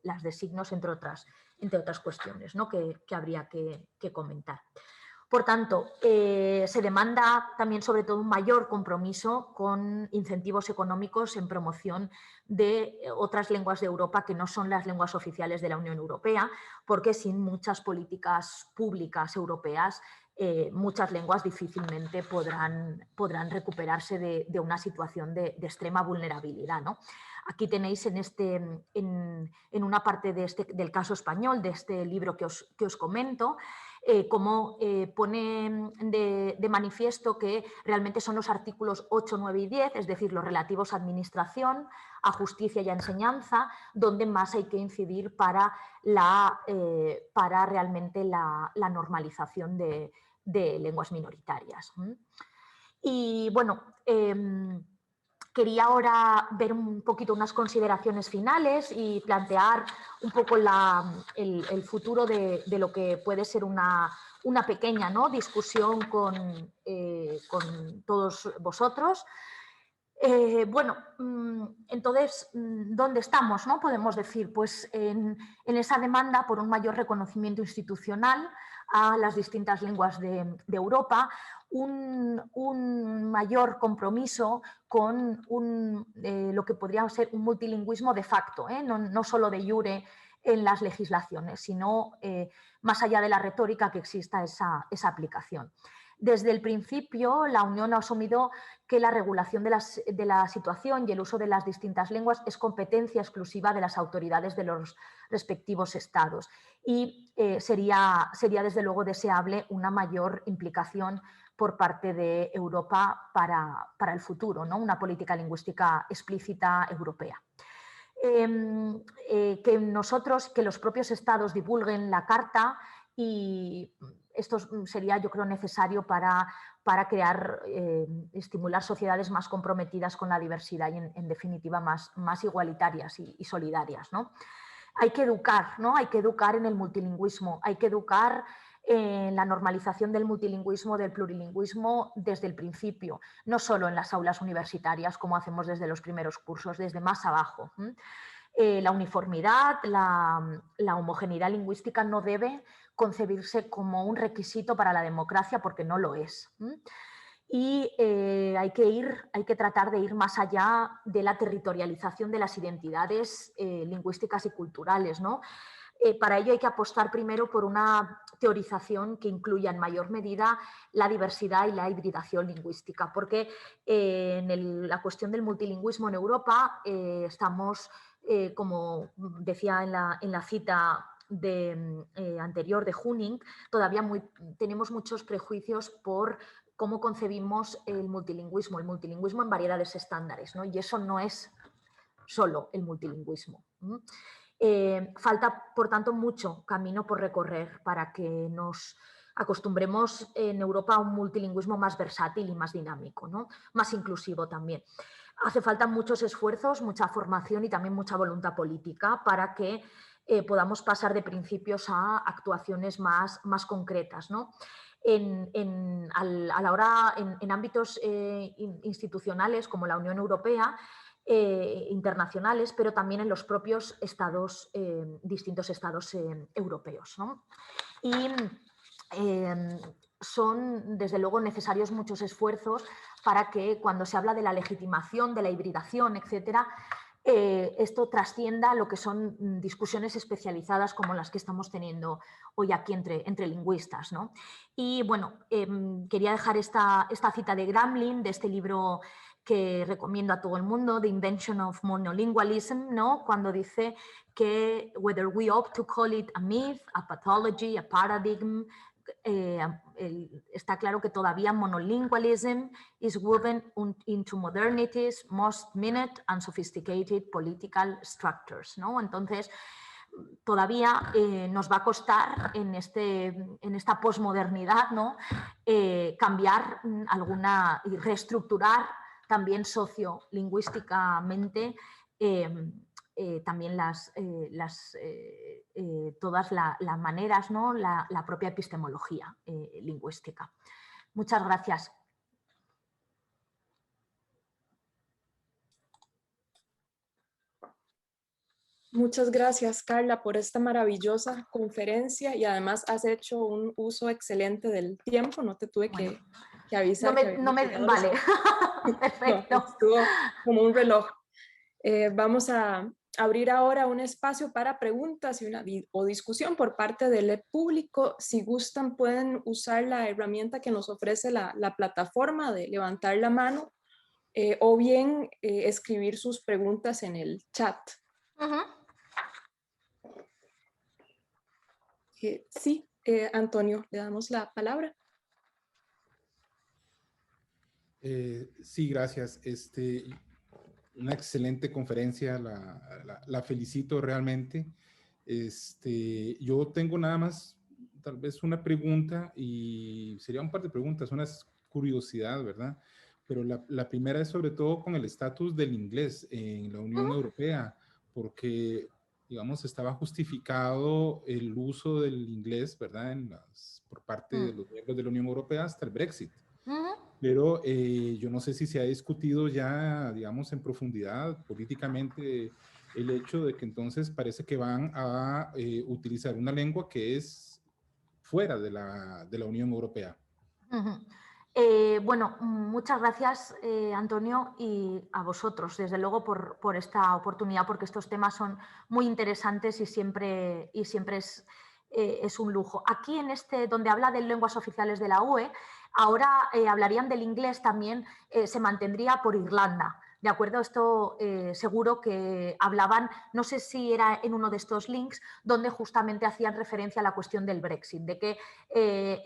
B: las de signos, entre otras cuestiones, ¿no? que habría que comentar. Por tanto, se demanda también sobre todo un mayor compromiso con incentivos económicos en promoción de otras lenguas de Europa que no son las lenguas oficiales de la Unión Europea, porque sin muchas políticas públicas europeas muchas lenguas difícilmente podrán recuperarse de una situación de extrema vulnerabilidad, ¿no? Aquí tenéis en una parte del caso español, de este libro que os comento, cómo pone de manifiesto que realmente son los artículos 8, 9 y 10, es decir, los relativos a administración, a justicia y a enseñanza, donde más hay que incidir para realmente la normalización de lenguas minoritarias. Y bueno, quería ahora ver un poquito unas consideraciones finales y plantear un poco el futuro de lo que puede ser una pequeña, ¿no?, discusión con todos vosotros. Bueno, entonces, ¿dónde estamos, no? Podemos decir, pues en esa demanda por un mayor reconocimiento institucional a las distintas lenguas de Europa, un mayor compromiso con lo que podría ser un multilingüismo de facto, no solo de iure en las legislaciones, sino más allá de la retórica que exista esa aplicación. Desde el principio, la Unión ha asumido que la regulación de la situación y el uso de las distintas lenguas es competencia exclusiva de las autoridades de los respectivos estados y sería desde luego deseable una mayor implicación por parte de Europa para el futuro, ¿no? Una política lingüística explícita europea. Que los propios estados divulguen la carta, y esto sería, yo creo, necesario para crear, estimular sociedades más comprometidas con la diversidad y, en definitiva, más igualitarias y solidarias, ¿no? Hay que educar, ¿no? Hay que educar en el multilingüismo, hay que educar en la normalización del multilingüismo, del plurilingüismo desde el principio, no solo en las aulas universitarias, como hacemos desde los primeros cursos, desde más abajo. La uniformidad, la homogeneidad lingüística no debe concebirse como un requisito para la democracia, porque no lo es. Y hay que tratar de ir más allá de la territorialización de las identidades lingüísticas y culturales, ¿no? Para ello hay que apostar primero por una teorización que incluya en mayor medida la diversidad y la hibridación lingüística, porque en la cuestión del multilingüismo en Europa estamos, como decía en la cita anterior de Huning, todavía tenemos muchos prejuicios por cómo concebimos el multilingüismo en variedades estándares, ¿no? Y eso no es solo el multilingüismo. Falta, por tanto, mucho camino por recorrer para que nos acostumbremos en Europa a un multilingüismo más versátil y más dinámico, ¿no? Más inclusivo también. Hace falta muchos esfuerzos, mucha formación y también mucha voluntad política para que podamos pasar de principios a actuaciones más concretas, ¿no? En ámbitos institucionales como la Unión Europea, internacionales, pero también en los propios estados, distintos estados europeos, ¿no? Y son, desde luego, necesarios muchos esfuerzos para que, cuando se habla de la legitimación, de la hibridación, etcétera, esto trascienda lo que son discusiones especializadas como las que estamos teniendo hoy aquí entre lingüistas, ¿no? Y bueno, quería dejar esta cita de Gramlin, de este libro que recomiendo a todo el mundo, The Invention of Monolingualism, ¿no? Cuando dice que whether we opt to call it a myth, a pathology, a paradigm, está claro que todavía monolingualism is woven into modernity's most minute and sophisticated political structures, ¿no? Entonces, todavía nos va a costar en esta posmodernidad, ¿no? Cambiar alguna y reestructurar también sociolingüísticamente también todas las maneras, ¿no? La propia epistemología lingüística. Muchas gracias.
A: Muchas gracias, Carla, por esta maravillosa conferencia y además has hecho un uso excelente del tiempo. No te tuve que avisar.
B: Vale, perfecto.
A: No, estuvo como un reloj. Vamos a abrir ahora un espacio para preguntas o discusión por parte del público. Si gustan, pueden usar la herramienta que nos ofrece la plataforma de levantar la mano o bien escribir sus preguntas en el chat. Sí, Antonio, le damos la palabra.
C: Sí, gracias. Una excelente conferencia, la felicito realmente. Yo tengo nada más, tal vez una pregunta y sería un par de preguntas, una curiosidad, ¿verdad? Pero la primera es sobre todo con el estatus del inglés en la Unión Europea, porque, digamos, estaba justificado el uso del inglés, ¿verdad? Por parte de los miembros de la Unión Europea hasta el Brexit. Pero yo no sé si se ha discutido ya, digamos, en profundidad políticamente el hecho de que entonces parece que van a utilizar una lengua que es fuera de la Unión Europea.
B: Bueno, muchas gracias, Antonio, y a vosotros, desde luego, por esta oportunidad, porque estos temas son muy interesantes y siempre es un lujo. Aquí, donde habla de lenguas oficiales de la UE, ahora hablarían del inglés también, se mantendría por Irlanda. ¿De acuerdo? Esto seguro que hablaban, no sé si era en uno de estos links, donde justamente hacían referencia a la cuestión del Brexit, de que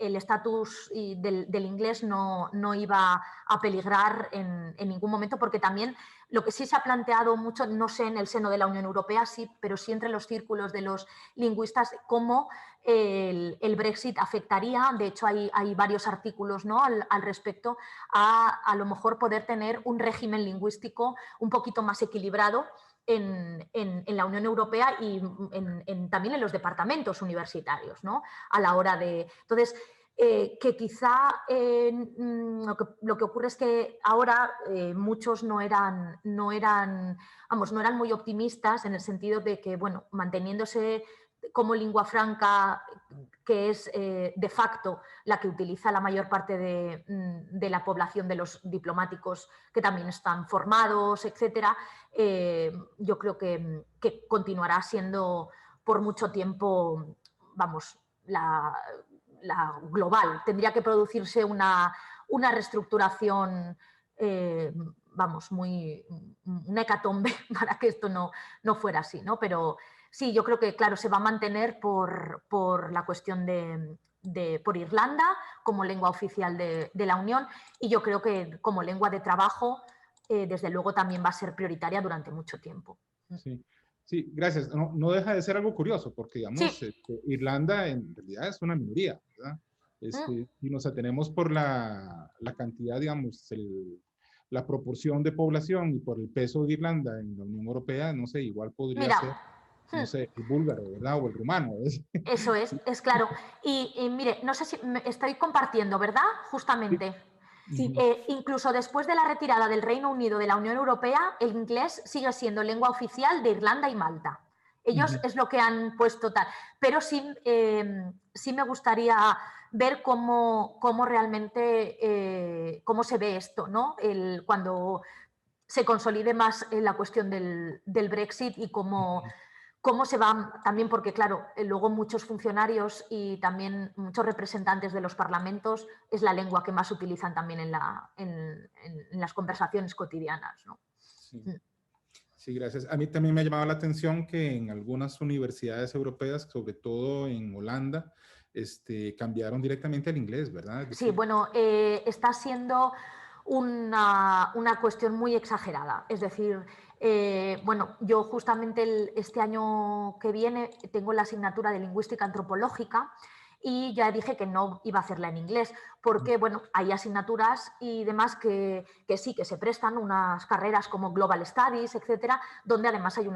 B: el estatus del inglés no iba a peligrar en ningún momento, porque también lo que sí se ha planteado mucho, no sé en el seno de la Unión Europea, sí, pero sí entre los círculos de los lingüistas, cómo el Brexit afectaría, de hecho hay varios artículos, ¿no? al respecto, a lo mejor poder tener un régimen lingüístico un poquito más equilibrado en la Unión Europea y también en los departamentos universitarios, ¿no? A la hora de... Entonces, que quizá lo que ocurre es que ahora muchos no eran muy optimistas en el sentido de que, bueno, manteniéndose como lengua franca, que es de facto la que utiliza la mayor parte de la población de los diplomáticos que también están formados, etcétera, yo creo que continuará siendo por mucho tiempo, vamos, la global. Tendría que producirse una reestructuración, vamos, una hecatombe para que esto no fuera así, ¿no? Pero sí, yo creo que, claro, se va a mantener por la cuestión por Irlanda como lengua oficial de la Unión, y yo creo que como lengua de trabajo, desde luego también va a ser prioritaria durante mucho tiempo.
C: Sí. Sí, gracias. No deja de ser algo curioso, porque, digamos,
B: sí.
C: Irlanda en realidad es una minoría, ¿verdad? Y nos atenemos por la cantidad, digamos, la proporción de población y por el peso de Irlanda en la Unión Europea, no sé, igual podría ser, no sé, el búlgaro, ¿verdad? O el rumano.
B: Eso es claro. Y mire, no sé si estoy compartiendo, ¿verdad? Justamente.
A: Sí.
B: Incluso después de la retirada del Reino Unido de la Unión Europea, el inglés sigue siendo lengua oficial de Irlanda y Malta. Ellos es lo que han puesto tal. Pero sí me gustaría ver cómo realmente cómo se ve esto, ¿no? Cuando se consolide más la cuestión del Brexit y cómo se va, también porque claro, luego muchos funcionarios y también muchos representantes de los parlamentos es la lengua que más utilizan también en las conversaciones cotidianas, ¿no?
C: Sí. Sí, gracias. A mí también me ha llamado la atención que en algunas universidades europeas, sobre todo en Holanda, cambiaron directamente al inglés, ¿verdad? Es
B: Sí,
C: decir,
B: bueno, está siendo una cuestión muy exagerada. Es decir, bueno, yo justamente este año que viene tengo la asignatura de lingüística antropológica y ya dije que no iba a hacerla en inglés, porque bueno, hay asignaturas y demás que sí, que se prestan, unas carreras como Global Studies, etcétera, donde además hay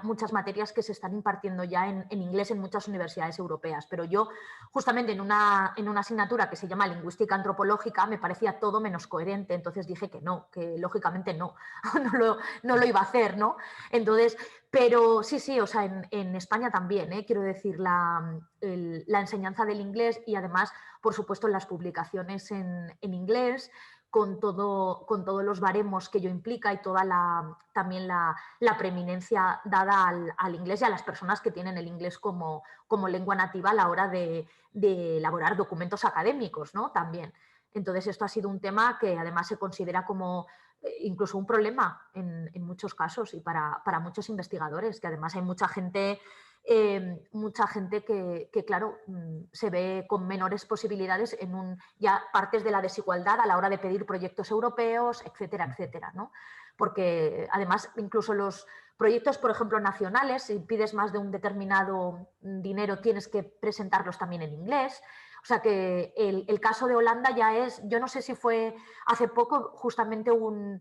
B: muchas materias que se están impartiendo ya en inglés en muchas universidades europeas. Pero yo, justamente en una asignatura que se llama lingüística antropológica, me parecía todo menos coherente, entonces dije que no, que lógicamente no lo iba a hacer, ¿no? Entonces, pero sí, o sea, en España también, quiero decir, la enseñanza del inglés y además, por supuesto, las publicaciones en inglés, con todos los baremos que ello implica y toda también la preeminencia dada al inglés y a las personas que tienen el inglés como lengua nativa a la hora de elaborar documentos académicos, ¿no? También. Entonces, esto ha sido un tema que además se considera como incluso un problema en muchos casos y para muchos investigadores, que además hay mucha gente que claro, se ve con menores posibilidades ya partes de la desigualdad a la hora de pedir proyectos europeos, etcétera, etcétera, ¿no? Porque además incluso los proyectos, por ejemplo, nacionales, si pides más de un determinado dinero tienes que presentarlos también en inglés. O sea que el caso de Holanda ya es, yo no sé si fue hace poco justamente un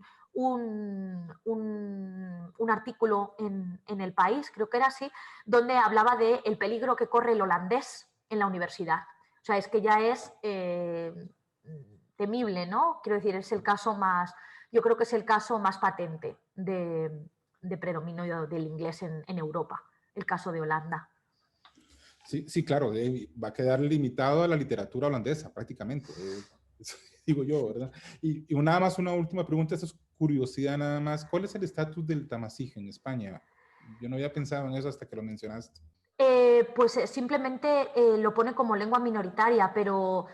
B: artículo en El País, creo que era así, donde hablaba del peligro que corre el holandés en la universidad. O sea, es que ya es temible, ¿no? Quiero decir, es el caso más, yo creo que es el caso más patente de predominio del inglés en Europa, el caso de Holanda.
C: sí, claro, va a quedar limitado a la literatura holandesa prácticamente, digo yo, ¿verdad? Y nada más una última pregunta, esa es curiosidad nada más. ¿Cuál es el estatus del tamasij en España? Yo no había pensado en eso hasta que lo mencionaste.
B: Pues simplemente lo pone como lengua minoritaria, pero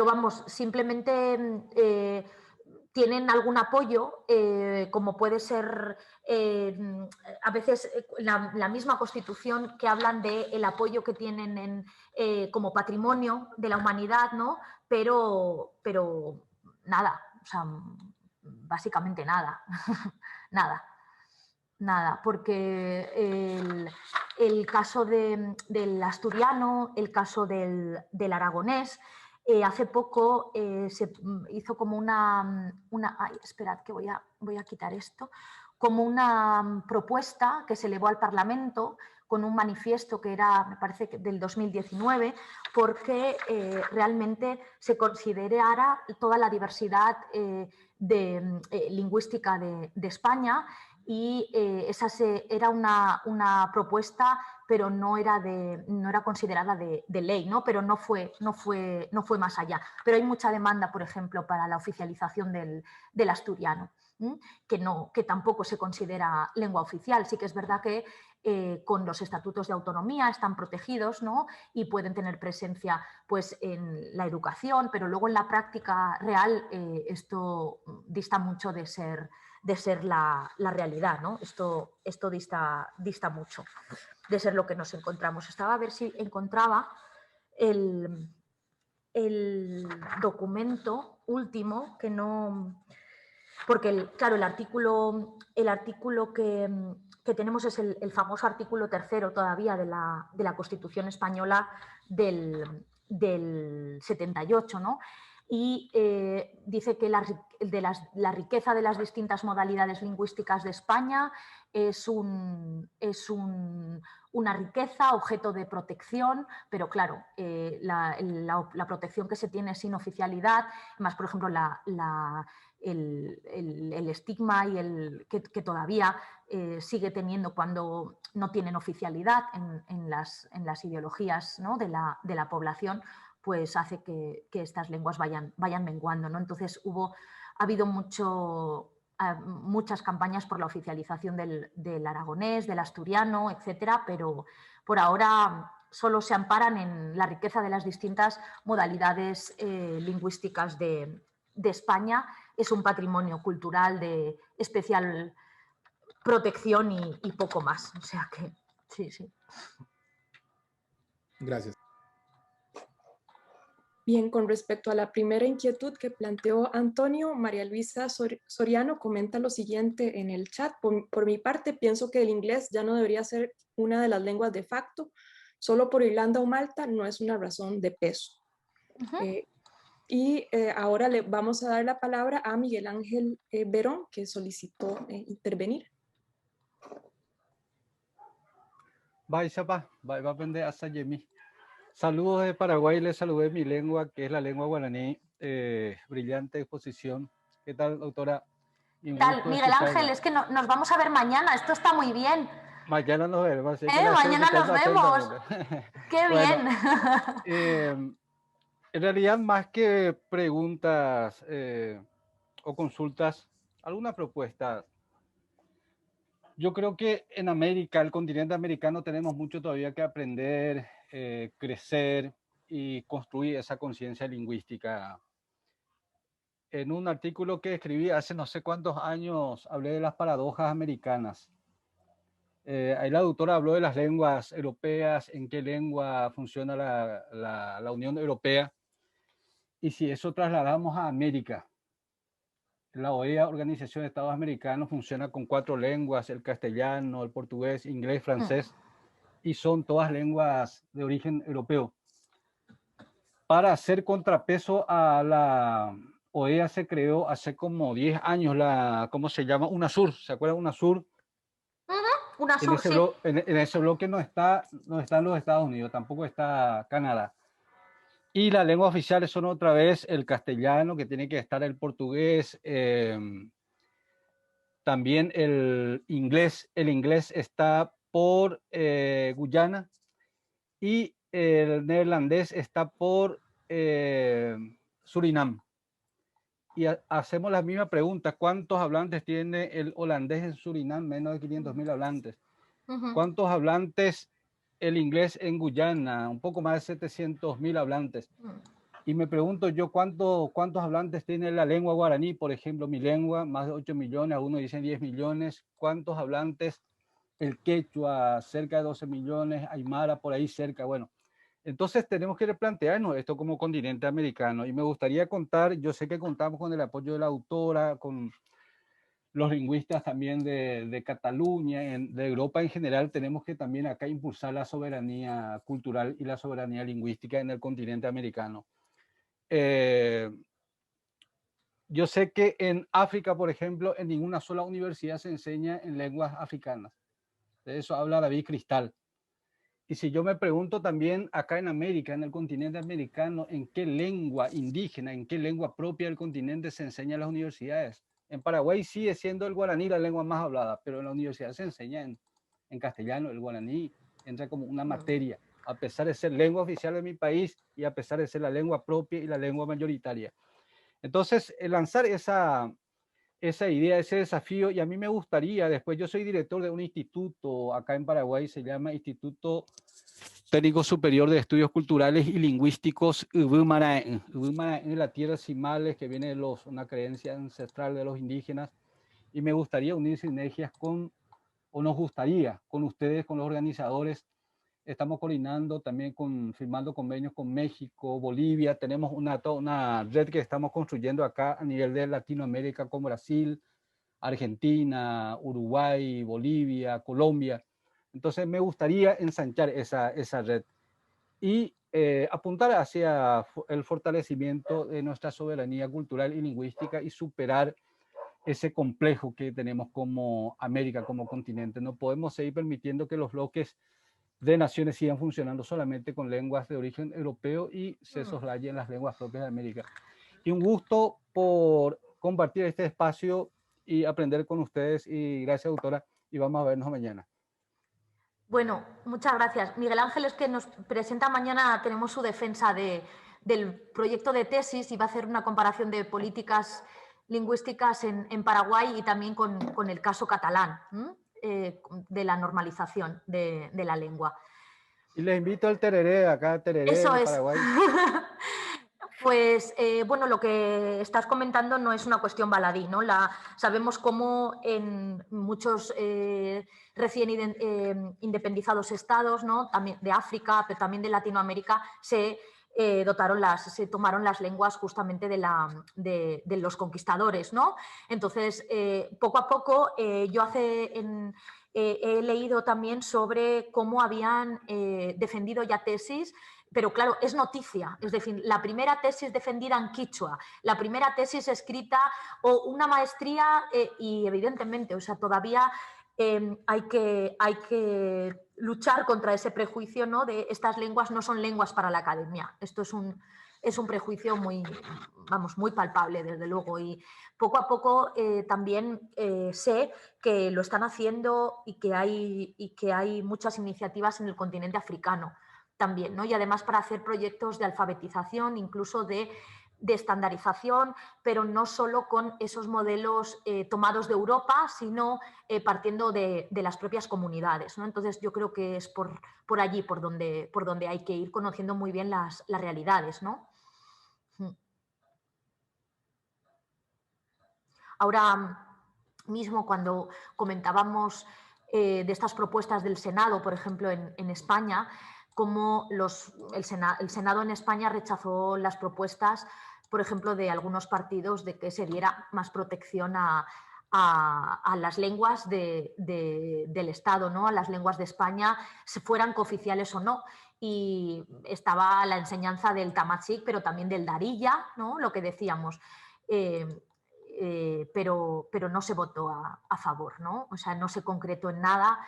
B: vamos, simplemente tienen algún apoyo, como puede ser a veces la misma Constitución, que hablan del apoyo que tienen como patrimonio de la humanidad, ¿no? Pero nada, o sea, básicamente nada, nada. Nada, porque el caso del asturiano, el caso del aragonés, hace poco se hizo como ay, esperad que voy a quitar esto, como una propuesta que se elevó al Parlamento con un manifiesto que era, me parece, del 2019, porque realmente se considerara toda la diversidad lingüística de España. Y esa era una propuesta, pero no era considerada de ley, ¿no? Pero no fue más allá. Pero hay mucha demanda, por ejemplo, para la oficialización del asturiano, que tampoco se considera lengua oficial. Sí que es verdad que con los estatutos de autonomía están protegidos, ¿no? Y pueden tener presencia pues, en la educación, pero luego en la práctica real esto dista mucho de ser la realidad, ¿no? Esto dista mucho de ser lo que nos encontramos. Estaba a ver si encontraba el documento último, que no... Porque, claro, el artículo que tenemos es el famoso artículo 3º todavía de la Constitución española del 78, ¿no? Y dice que la riqueza de las distintas modalidades lingüísticas de España es una riqueza objeto de protección, pero claro, la protección que se tiene sin oficialidad, además, por ejemplo, el estigma y que todavía sigue teniendo cuando no tienen oficialidad en las ideologías, ¿no? de la población, pues hace que estas lenguas vayan menguando, ¿no? Entonces ha habido mucho muchas campañas por la oficialización del aragonés, del asturiano, etcétera, pero por ahora solo se amparan en la riqueza de las distintas modalidades lingüísticas de España. Es un patrimonio cultural de especial protección y poco más. O sea que sí, sí.
C: Gracias.
A: Bien, con respecto a la primera inquietud que planteó Antonio, María Luisa Soriano comenta lo siguiente en el chat. Por mi parte, pienso que el inglés ya no debería ser una de las lenguas de facto. Solo por Irlanda o Malta no es una razón de peso. Ahora le vamos a dar la palabra a Miguel Ángel Verón, que solicitó intervenir.
D: Bye, Chapa. Bye, va a aprender a Sayemi. Saludos de Paraguay, les saludé mi lengua, que es la lengua guaraní. Brillante exposición. ¿Qué tal, doctora?
B: ¿Qué tal, Miguel Ángel? Es que nos vamos a ver mañana, esto está muy bien.
D: Mañana nos vemos.
B: Mañana nos vemos. ¡Qué bien!
D: Bueno, en realidad, más que preguntas o consultas, algunas propuestas. Yo creo que en América, el continente americano, tenemos mucho todavía que aprender, crecer y construir esa conciencia lingüística. En un artículo que escribí hace no sé cuántos años, hablé de las paradojas americanas. Ahí la doctora habló de las lenguas europeas, en qué lengua funciona la Unión Europea. Y si eso trasladamos a América, la OEA, Organización de Estados Americanos, funciona con 4 lenguas, el castellano, el portugués, inglés, francés, y son todas lenguas de origen europeo. Para hacer contrapeso a la OEA se creó hace como 10 años ¿cómo se llama? UNASUR, ¿se acuerdan de UNASUR?
B: UNASUR, sí.
D: En ese bloque no están los Estados Unidos, tampoco está Canadá. Y las lenguas oficiales son otra vez el castellano, que tiene que estar el portugués, también el inglés. El inglés está por Guyana y el neerlandés está por Surinam. Y hacemos la misma pregunta: ¿cuántos hablantes tiene el holandés en Surinam? Menos de 500.000 hablantes. ¿Cuántos hablantes el inglés en Guyana? Un poco más de 700.000 hablantes. Y me pregunto yo, ¿cuántos hablantes tiene la lengua guaraní? Por ejemplo, mi lengua, más de 8 millones, algunos dicen 10 millones. ¿Cuántos hablantes el quechua? Cerca de 12 millones, aymara por ahí cerca. Bueno, entonces tenemos que replantearnos esto como continente americano. Y me gustaría contar, yo sé que contamos con el apoyo de la autora, con los lingüistas también de Cataluña, de Europa en general. Tenemos que también acá impulsar la soberanía cultural y la soberanía lingüística en el continente americano. Yo sé que en África, por ejemplo, en ninguna sola universidad se enseña en lenguas africanas. De eso habla David Cristal. Y si yo me pregunto también acá en América, en el continente americano, ¿en qué lengua indígena, en qué lengua propia del continente se enseña en las universidades? En Paraguay sigue siendo el guaraní la lengua más hablada, pero en la universidad se enseña en castellano. El guaraní entra como una materia, a pesar de ser lengua oficial de mi país y a pesar de ser la lengua propia y la lengua mayoritaria. Entonces, lanzar esa idea, ese desafío, y a mí me gustaría, después yo soy director de un instituto acá en Paraguay, se llama Instituto Técnico Superior de Estudios Culturales y Lingüísticos Ubumaraen. Ubumaraen es la tierra sin males, que viene de una creencia ancestral de los indígenas, y me gustaría unir sinergias nos gustaría, con ustedes, con los organizadores. Estamos coordinando también firmando convenios con México, Bolivia. Tenemos una red que estamos construyendo acá a nivel de Latinoamérica con Brasil, Argentina, Uruguay, Bolivia, Colombia. Entonces me gustaría ensanchar esa red y apuntar hacia el fortalecimiento de nuestra soberanía cultural y lingüística y superar ese complejo que tenemos como América, como continente. No podemos seguir permitiendo que los bloques de naciones sigan funcionando solamente con lenguas de origen europeo y se soslayen las lenguas propias de América. Y un gusto por compartir este espacio y aprender con ustedes. Y gracias, doctora, y vamos a vernos mañana.
B: Bueno, muchas gracias. Miguel Ángel es que nos presenta mañana, tenemos su defensa del proyecto de tesis y va a hacer una comparación de políticas lingüísticas en Paraguay y también con el caso catalán, de la normalización de la lengua.
D: Y les invito al tereré, acá tereré
B: Eso
D: en
B: es.
D: Paraguay.
B: Pues bueno, lo que estás comentando no es una cuestión baladí, ¿no? Sabemos cómo en muchos recién independizados estados, ¿no? También de África, pero también de Latinoamérica, se tomaron las lenguas justamente de los conquistadores, ¿no? Entonces, poco a poco, yo he leído también sobre cómo habían defendido ya tesis, pero claro, es noticia, es decir, la primera tesis defendida en quichua, la primera tesis escrita o una maestría y evidentemente, o sea, todavía hay que luchar contra ese prejuicio, ¿no? De estas lenguas no son lenguas para la academia. Esto es un prejuicio muy palpable, desde luego, y poco a poco también sé que lo están haciendo y que hay muchas iniciativas en el continente africano también, ¿no? Y además para hacer proyectos de alfabetización, incluso de estandarización, pero no solo con esos modelos tomados de Europa, sino partiendo de las propias comunidades, ¿no? Entonces yo creo que es por allí por donde hay que ir conociendo muy bien las realidades, ¿no? Ahora mismo, cuando comentábamos de estas propuestas del Senado, por ejemplo, en España, cómo el Senado en España rechazó las propuestas, por ejemplo, de algunos partidos de que se diera más protección a las lenguas del Estado, ¿no? A las lenguas de España, fueran cooficiales o no. Y estaba la enseñanza del tamazic, pero también del darilla, ¿no? Lo que decíamos. Pero no se votó a favor, ¿no? O sea, no se concretó en nada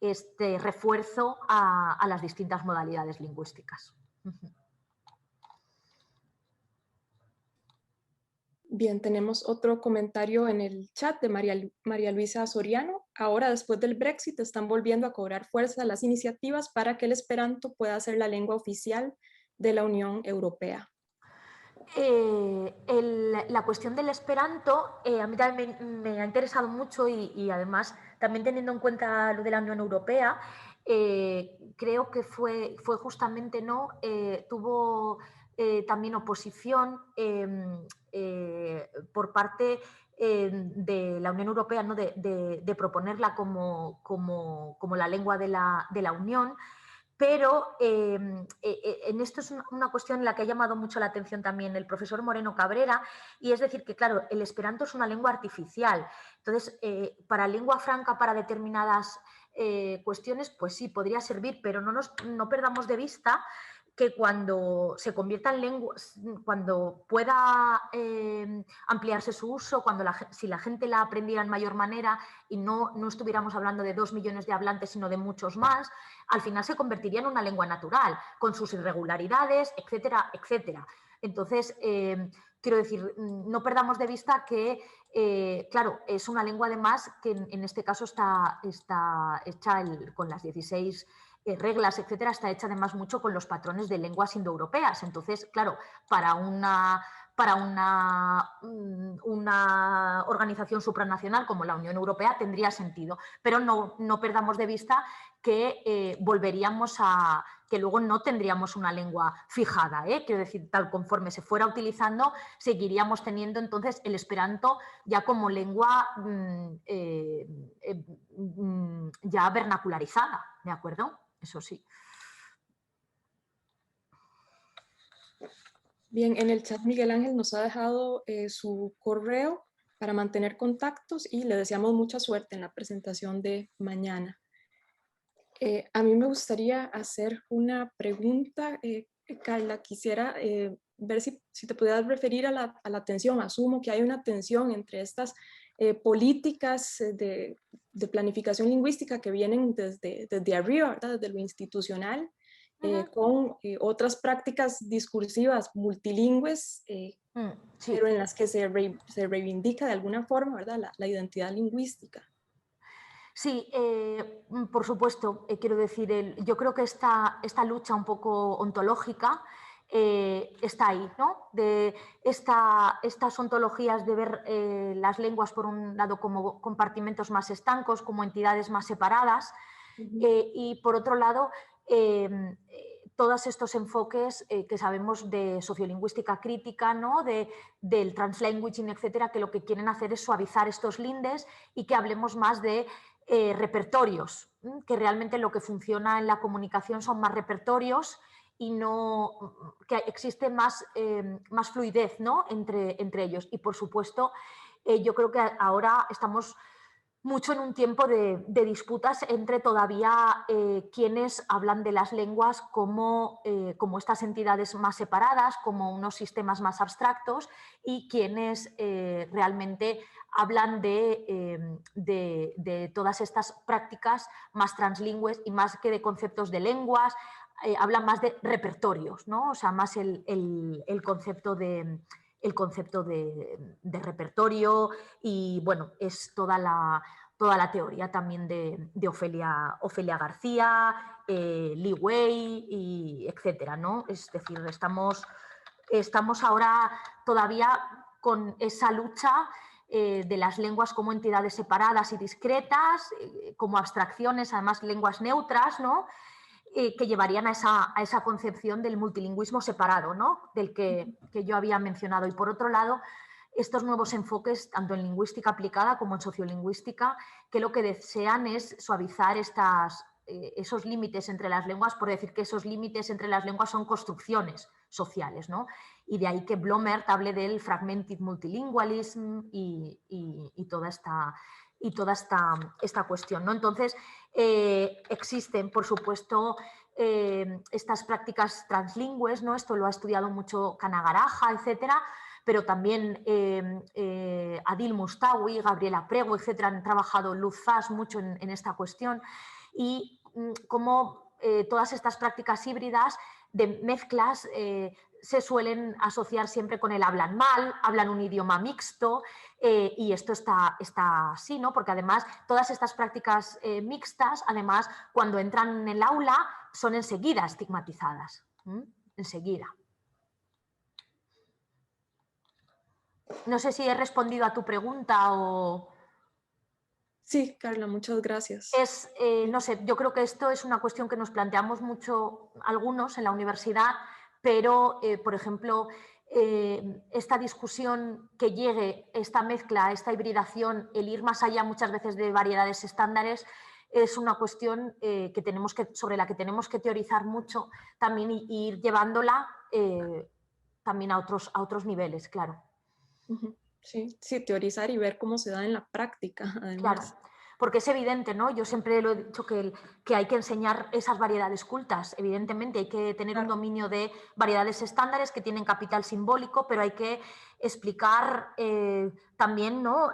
B: este refuerzo a las distintas modalidades lingüísticas.
A: Bien, tenemos otro comentario en el chat de María Luisa Soriano. Ahora, después del Brexit, están volviendo a cobrar fuerza las iniciativas para que el esperanto pueda ser la lengua oficial de la Unión Europea.
B: La cuestión del esperanto a mí también me ha interesado mucho y además también teniendo en cuenta lo de la Unión Europea, creo que fue justamente, ¿no? Tuvo también oposición por parte de la Unión Europea, ¿no? de proponerla como la lengua de la Unión. Pero en esto es una cuestión en la que ha llamado mucho la atención también el profesor Moreno Cabrera, y es decir que, claro, el esperanto es una lengua artificial. Entonces, para lengua franca, para determinadas cuestiones, pues sí, podría servir, pero no perdamos de vista que cuando se convierta en lengua, cuando pueda ampliarse su uso, si la gente la aprendiera en mayor manera y no estuviéramos hablando de 2 millones de hablantes, sino de muchos más, al final se convertiría en una lengua natural, con sus irregularidades, etcétera, etcétera. Entonces, quiero decir, no perdamos de vista que, claro, es una lengua además que en este caso está hecha con las 16 reglas, etcétera, está hecha además mucho con los patrones de lenguas indoeuropeas. Entonces, claro, para una organización supranacional como la Unión Europea tendría sentido, pero no perdamos de vista que volveríamos que luego no tendríamos una lengua fijada, quiero decir, tal conforme se fuera utilizando, seguiríamos teniendo entonces el esperanto ya como lengua ya vernacularizada, ¿de acuerdo? Eso sí.
A: Bien, en el chat Miguel Ángel nos ha dejado su correo para mantener contactos y le deseamos mucha suerte en la presentación de mañana. A mí me gustaría hacer una pregunta, Carla. Quisiera ver si te pudieras referir a la tensión. Asumo que hay una tensión entre estas políticas de planificación lingüística que vienen desde arriba, ¿verdad? Desde lo institucional, con otras prácticas discursivas multilingües,
B: Sí.
A: pero en las que se reivindica de alguna forma, ¿verdad? La identidad lingüística.
B: Sí, por supuesto, quiero decir, yo creo que esta lucha un poco ontológica está ahí, ¿no? De estas ontologías de ver las lenguas por un lado como compartimentos más estancos, como entidades más separadas, y por otro lado todos estos enfoques que sabemos de sociolingüística crítica, ¿no? Del translanguaging, etcétera, que lo que quieren hacer es suavizar estos lindes y que hablemos más de repertorios, que realmente lo que funciona en la comunicación son más repertorios y no que existe más fluidez, ¿no? entre ellos. Y por supuesto, yo creo que ahora estamos mucho en un tiempo de disputas entre todavía quienes hablan de las lenguas como estas entidades más separadas, como unos sistemas más abstractos, y quienes realmente hablan de todas estas prácticas más translingües y más que de conceptos de lenguas, hablan más de repertorios, ¿no? O sea, más el concepto de repertorio, y bueno, es toda la teoría también de Ofelia García, Li Wei, y etcétera, ¿no? Es decir, estamos ahora todavía con esa lucha de las lenguas como entidades separadas y discretas, como abstracciones, además lenguas neutras, ¿no? Que llevarían a esa concepción del multilingüismo separado, ¿no? Del que yo había mencionado. Y por otro lado, estos nuevos enfoques, tanto en lingüística aplicada como en sociolingüística, que lo que desean es suavizar esos límites entre las lenguas, por decir que esos límites entre las lenguas son construcciones sociales, ¿no? Y de ahí que Blomert hable del fragmented multilingualism y toda esta cuestión, ¿no? Entonces, existen, por supuesto, estas prácticas translingües, ¿no? Esto lo ha estudiado mucho Canagaraja, etcétera, pero también Adil Mustawi, Gabriela Prego, etcétera, han trabajado, Luz Fass, mucho en esta cuestión, y cómo todas estas prácticas híbridas de mezclas se suelen asociar siempre con el hablan mal, hablan un idioma mixto, y esto está así, ¿no? Porque además todas estas prácticas mixtas, además, cuando entran en el aula, son enseguida estigmatizadas, enseguida. No sé si he respondido a tu pregunta o...
A: Sí, Carla, muchas gracias.
B: No sé, yo creo que esto es una cuestión que nos planteamos mucho algunos en la universidad, pero, por ejemplo, esta discusión que llegue, esta mezcla, esta hibridación, el ir más allá muchas veces de variedades estándares, es una cuestión sobre la que tenemos que teorizar mucho también y ir llevándola también a otros niveles, claro.
A: Sí, teorizar y ver cómo se da en la práctica, además.
B: Claro, porque es evidente, ¿no? Yo siempre lo he dicho que hay que enseñar esas variedades cultas, evidentemente hay que tener un dominio de variedades estándares que tienen capital simbólico, pero hay que explicar también, ¿no?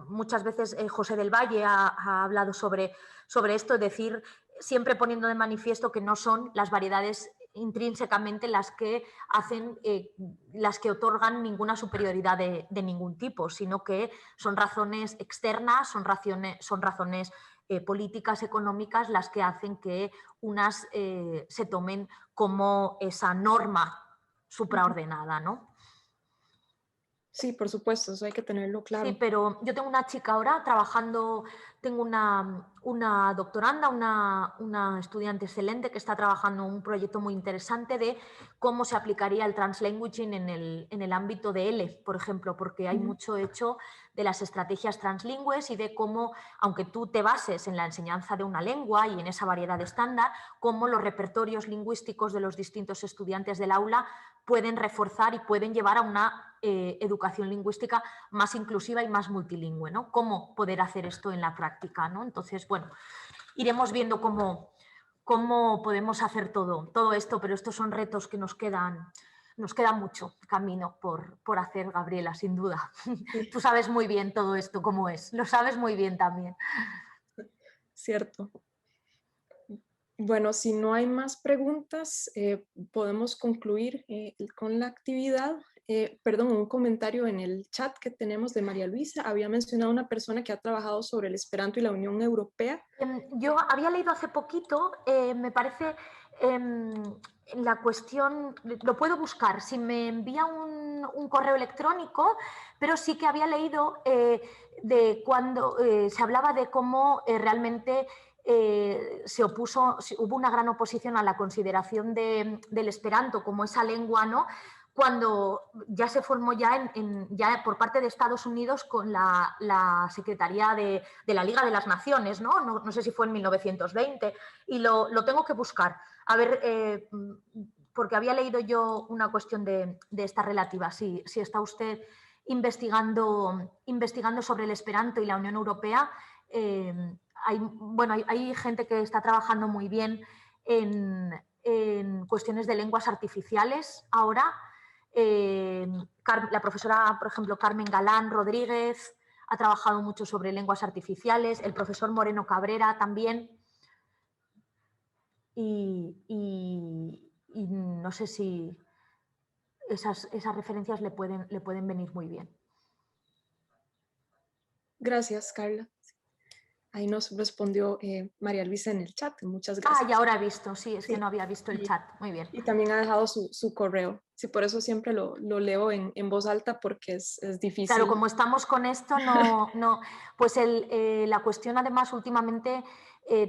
B: Muchas veces José del Valle ha hablado sobre esto, es decir, siempre poniendo de manifiesto que no son las variedades intrínsecamente las que hacen, las que otorgan ninguna superioridad de ningún tipo, sino que son razones externas, son razones políticas, económicas, las que hacen que unas se tomen como esa norma supraordenada, ¿no?
A: Sí, por supuesto, eso hay que tenerlo claro.
B: Sí, pero yo tengo una chica ahora trabajando, tengo una doctoranda, una estudiante excelente que está trabajando en un proyecto muy interesante de cómo se aplicaría el translanguaging en el ámbito de L, por ejemplo, porque hay mucho hecho de las estrategias translingües y de cómo, aunque tú te bases en la enseñanza de una lengua y en esa variedad estándar, cómo los repertorios lingüísticos de los distintos estudiantes del aula pueden reforzar y pueden llevar a una educación lingüística más inclusiva y más multilingüe, ¿no? Cómo poder hacer esto en la práctica, ¿no? Entonces, bueno, iremos viendo cómo podemos hacer todo esto, pero estos son retos que nos queda mucho camino por hacer, Gabriela, sin duda. Sí. Tú sabes muy bien todo esto cómo es, lo sabes muy bien también.
A: Cierto. Bueno, si no hay más preguntas, podemos concluir con la actividad. Perdón, un comentario en el chat que tenemos de María Luisa. Había mencionado una persona que ha trabajado sobre el Esperanto y la Unión Europea.
B: Yo había leído hace poquito, me parece, la cuestión, lo puedo buscar, si me envía un correo electrónico, pero sí que había leído de cuando se hablaba de cómo realmente hubo una gran oposición a la consideración del esperanto como esa lengua, ¿no? Cuando ya se formó ya por parte de Estados Unidos con la Secretaría de la Liga de las Naciones, ¿no? No sé si fue en 1920, y lo tengo que buscar. A ver, porque había leído yo una cuestión de esta relativa. Si está usted investigando sobre el esperanto y la Unión Europea, hay gente que está trabajando muy bien en cuestiones de lenguas artificiales ahora. La profesora, por ejemplo, Carmen Galán Rodríguez ha trabajado mucho sobre lenguas artificiales, el profesor Moreno Cabrera también. Y no sé si esas referencias le pueden venir muy bien.
A: Gracias, Carla. Ahí nos respondió María Luisa en el chat. Muchas gracias.
B: Ah, y ahora he visto, sí, es que no había visto el chat. Muy bien.
A: Y también ha dejado su correo. Sí, por eso siempre lo leo en voz alta, porque es difícil.
B: Claro, como estamos con esto, no. Pues la cuestión, además, últimamente,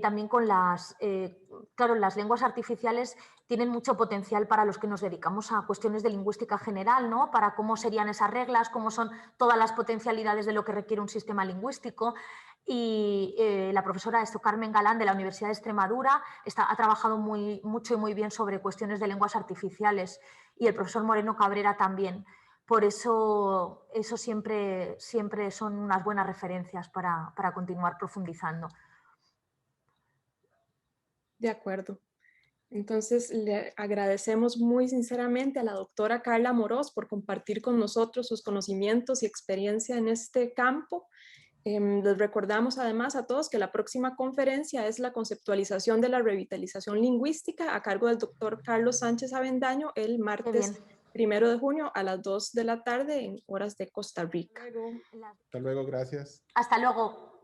B: también con claro, las lenguas artificiales tienen mucho potencial para los que nos dedicamos a cuestiones de lingüística general, ¿no? Para cómo serían esas reglas, cómo son todas las potencialidades de lo que requiere un sistema lingüístico. Y la profesora Carmen Galán de la Universidad de Extremadura ha trabajado mucho y muy bien sobre cuestiones de lenguas artificiales, y el profesor Moreno Cabrera también. Por eso siempre son unas buenas referencias para continuar profundizando.
A: De acuerdo. Entonces, le agradecemos muy sinceramente a la doctora Carla Amorós por compartir con nosotros sus conocimientos y experiencia en este campo. Les recordamos además a todos que la próxima conferencia es la conceptualización de la revitalización lingüística a cargo del doctor Carlos Sánchez Avendaño el martes 1 de junio a las 2 de la tarde en horas de Costa Rica.
C: Hasta luego, gracias.
B: Hasta luego.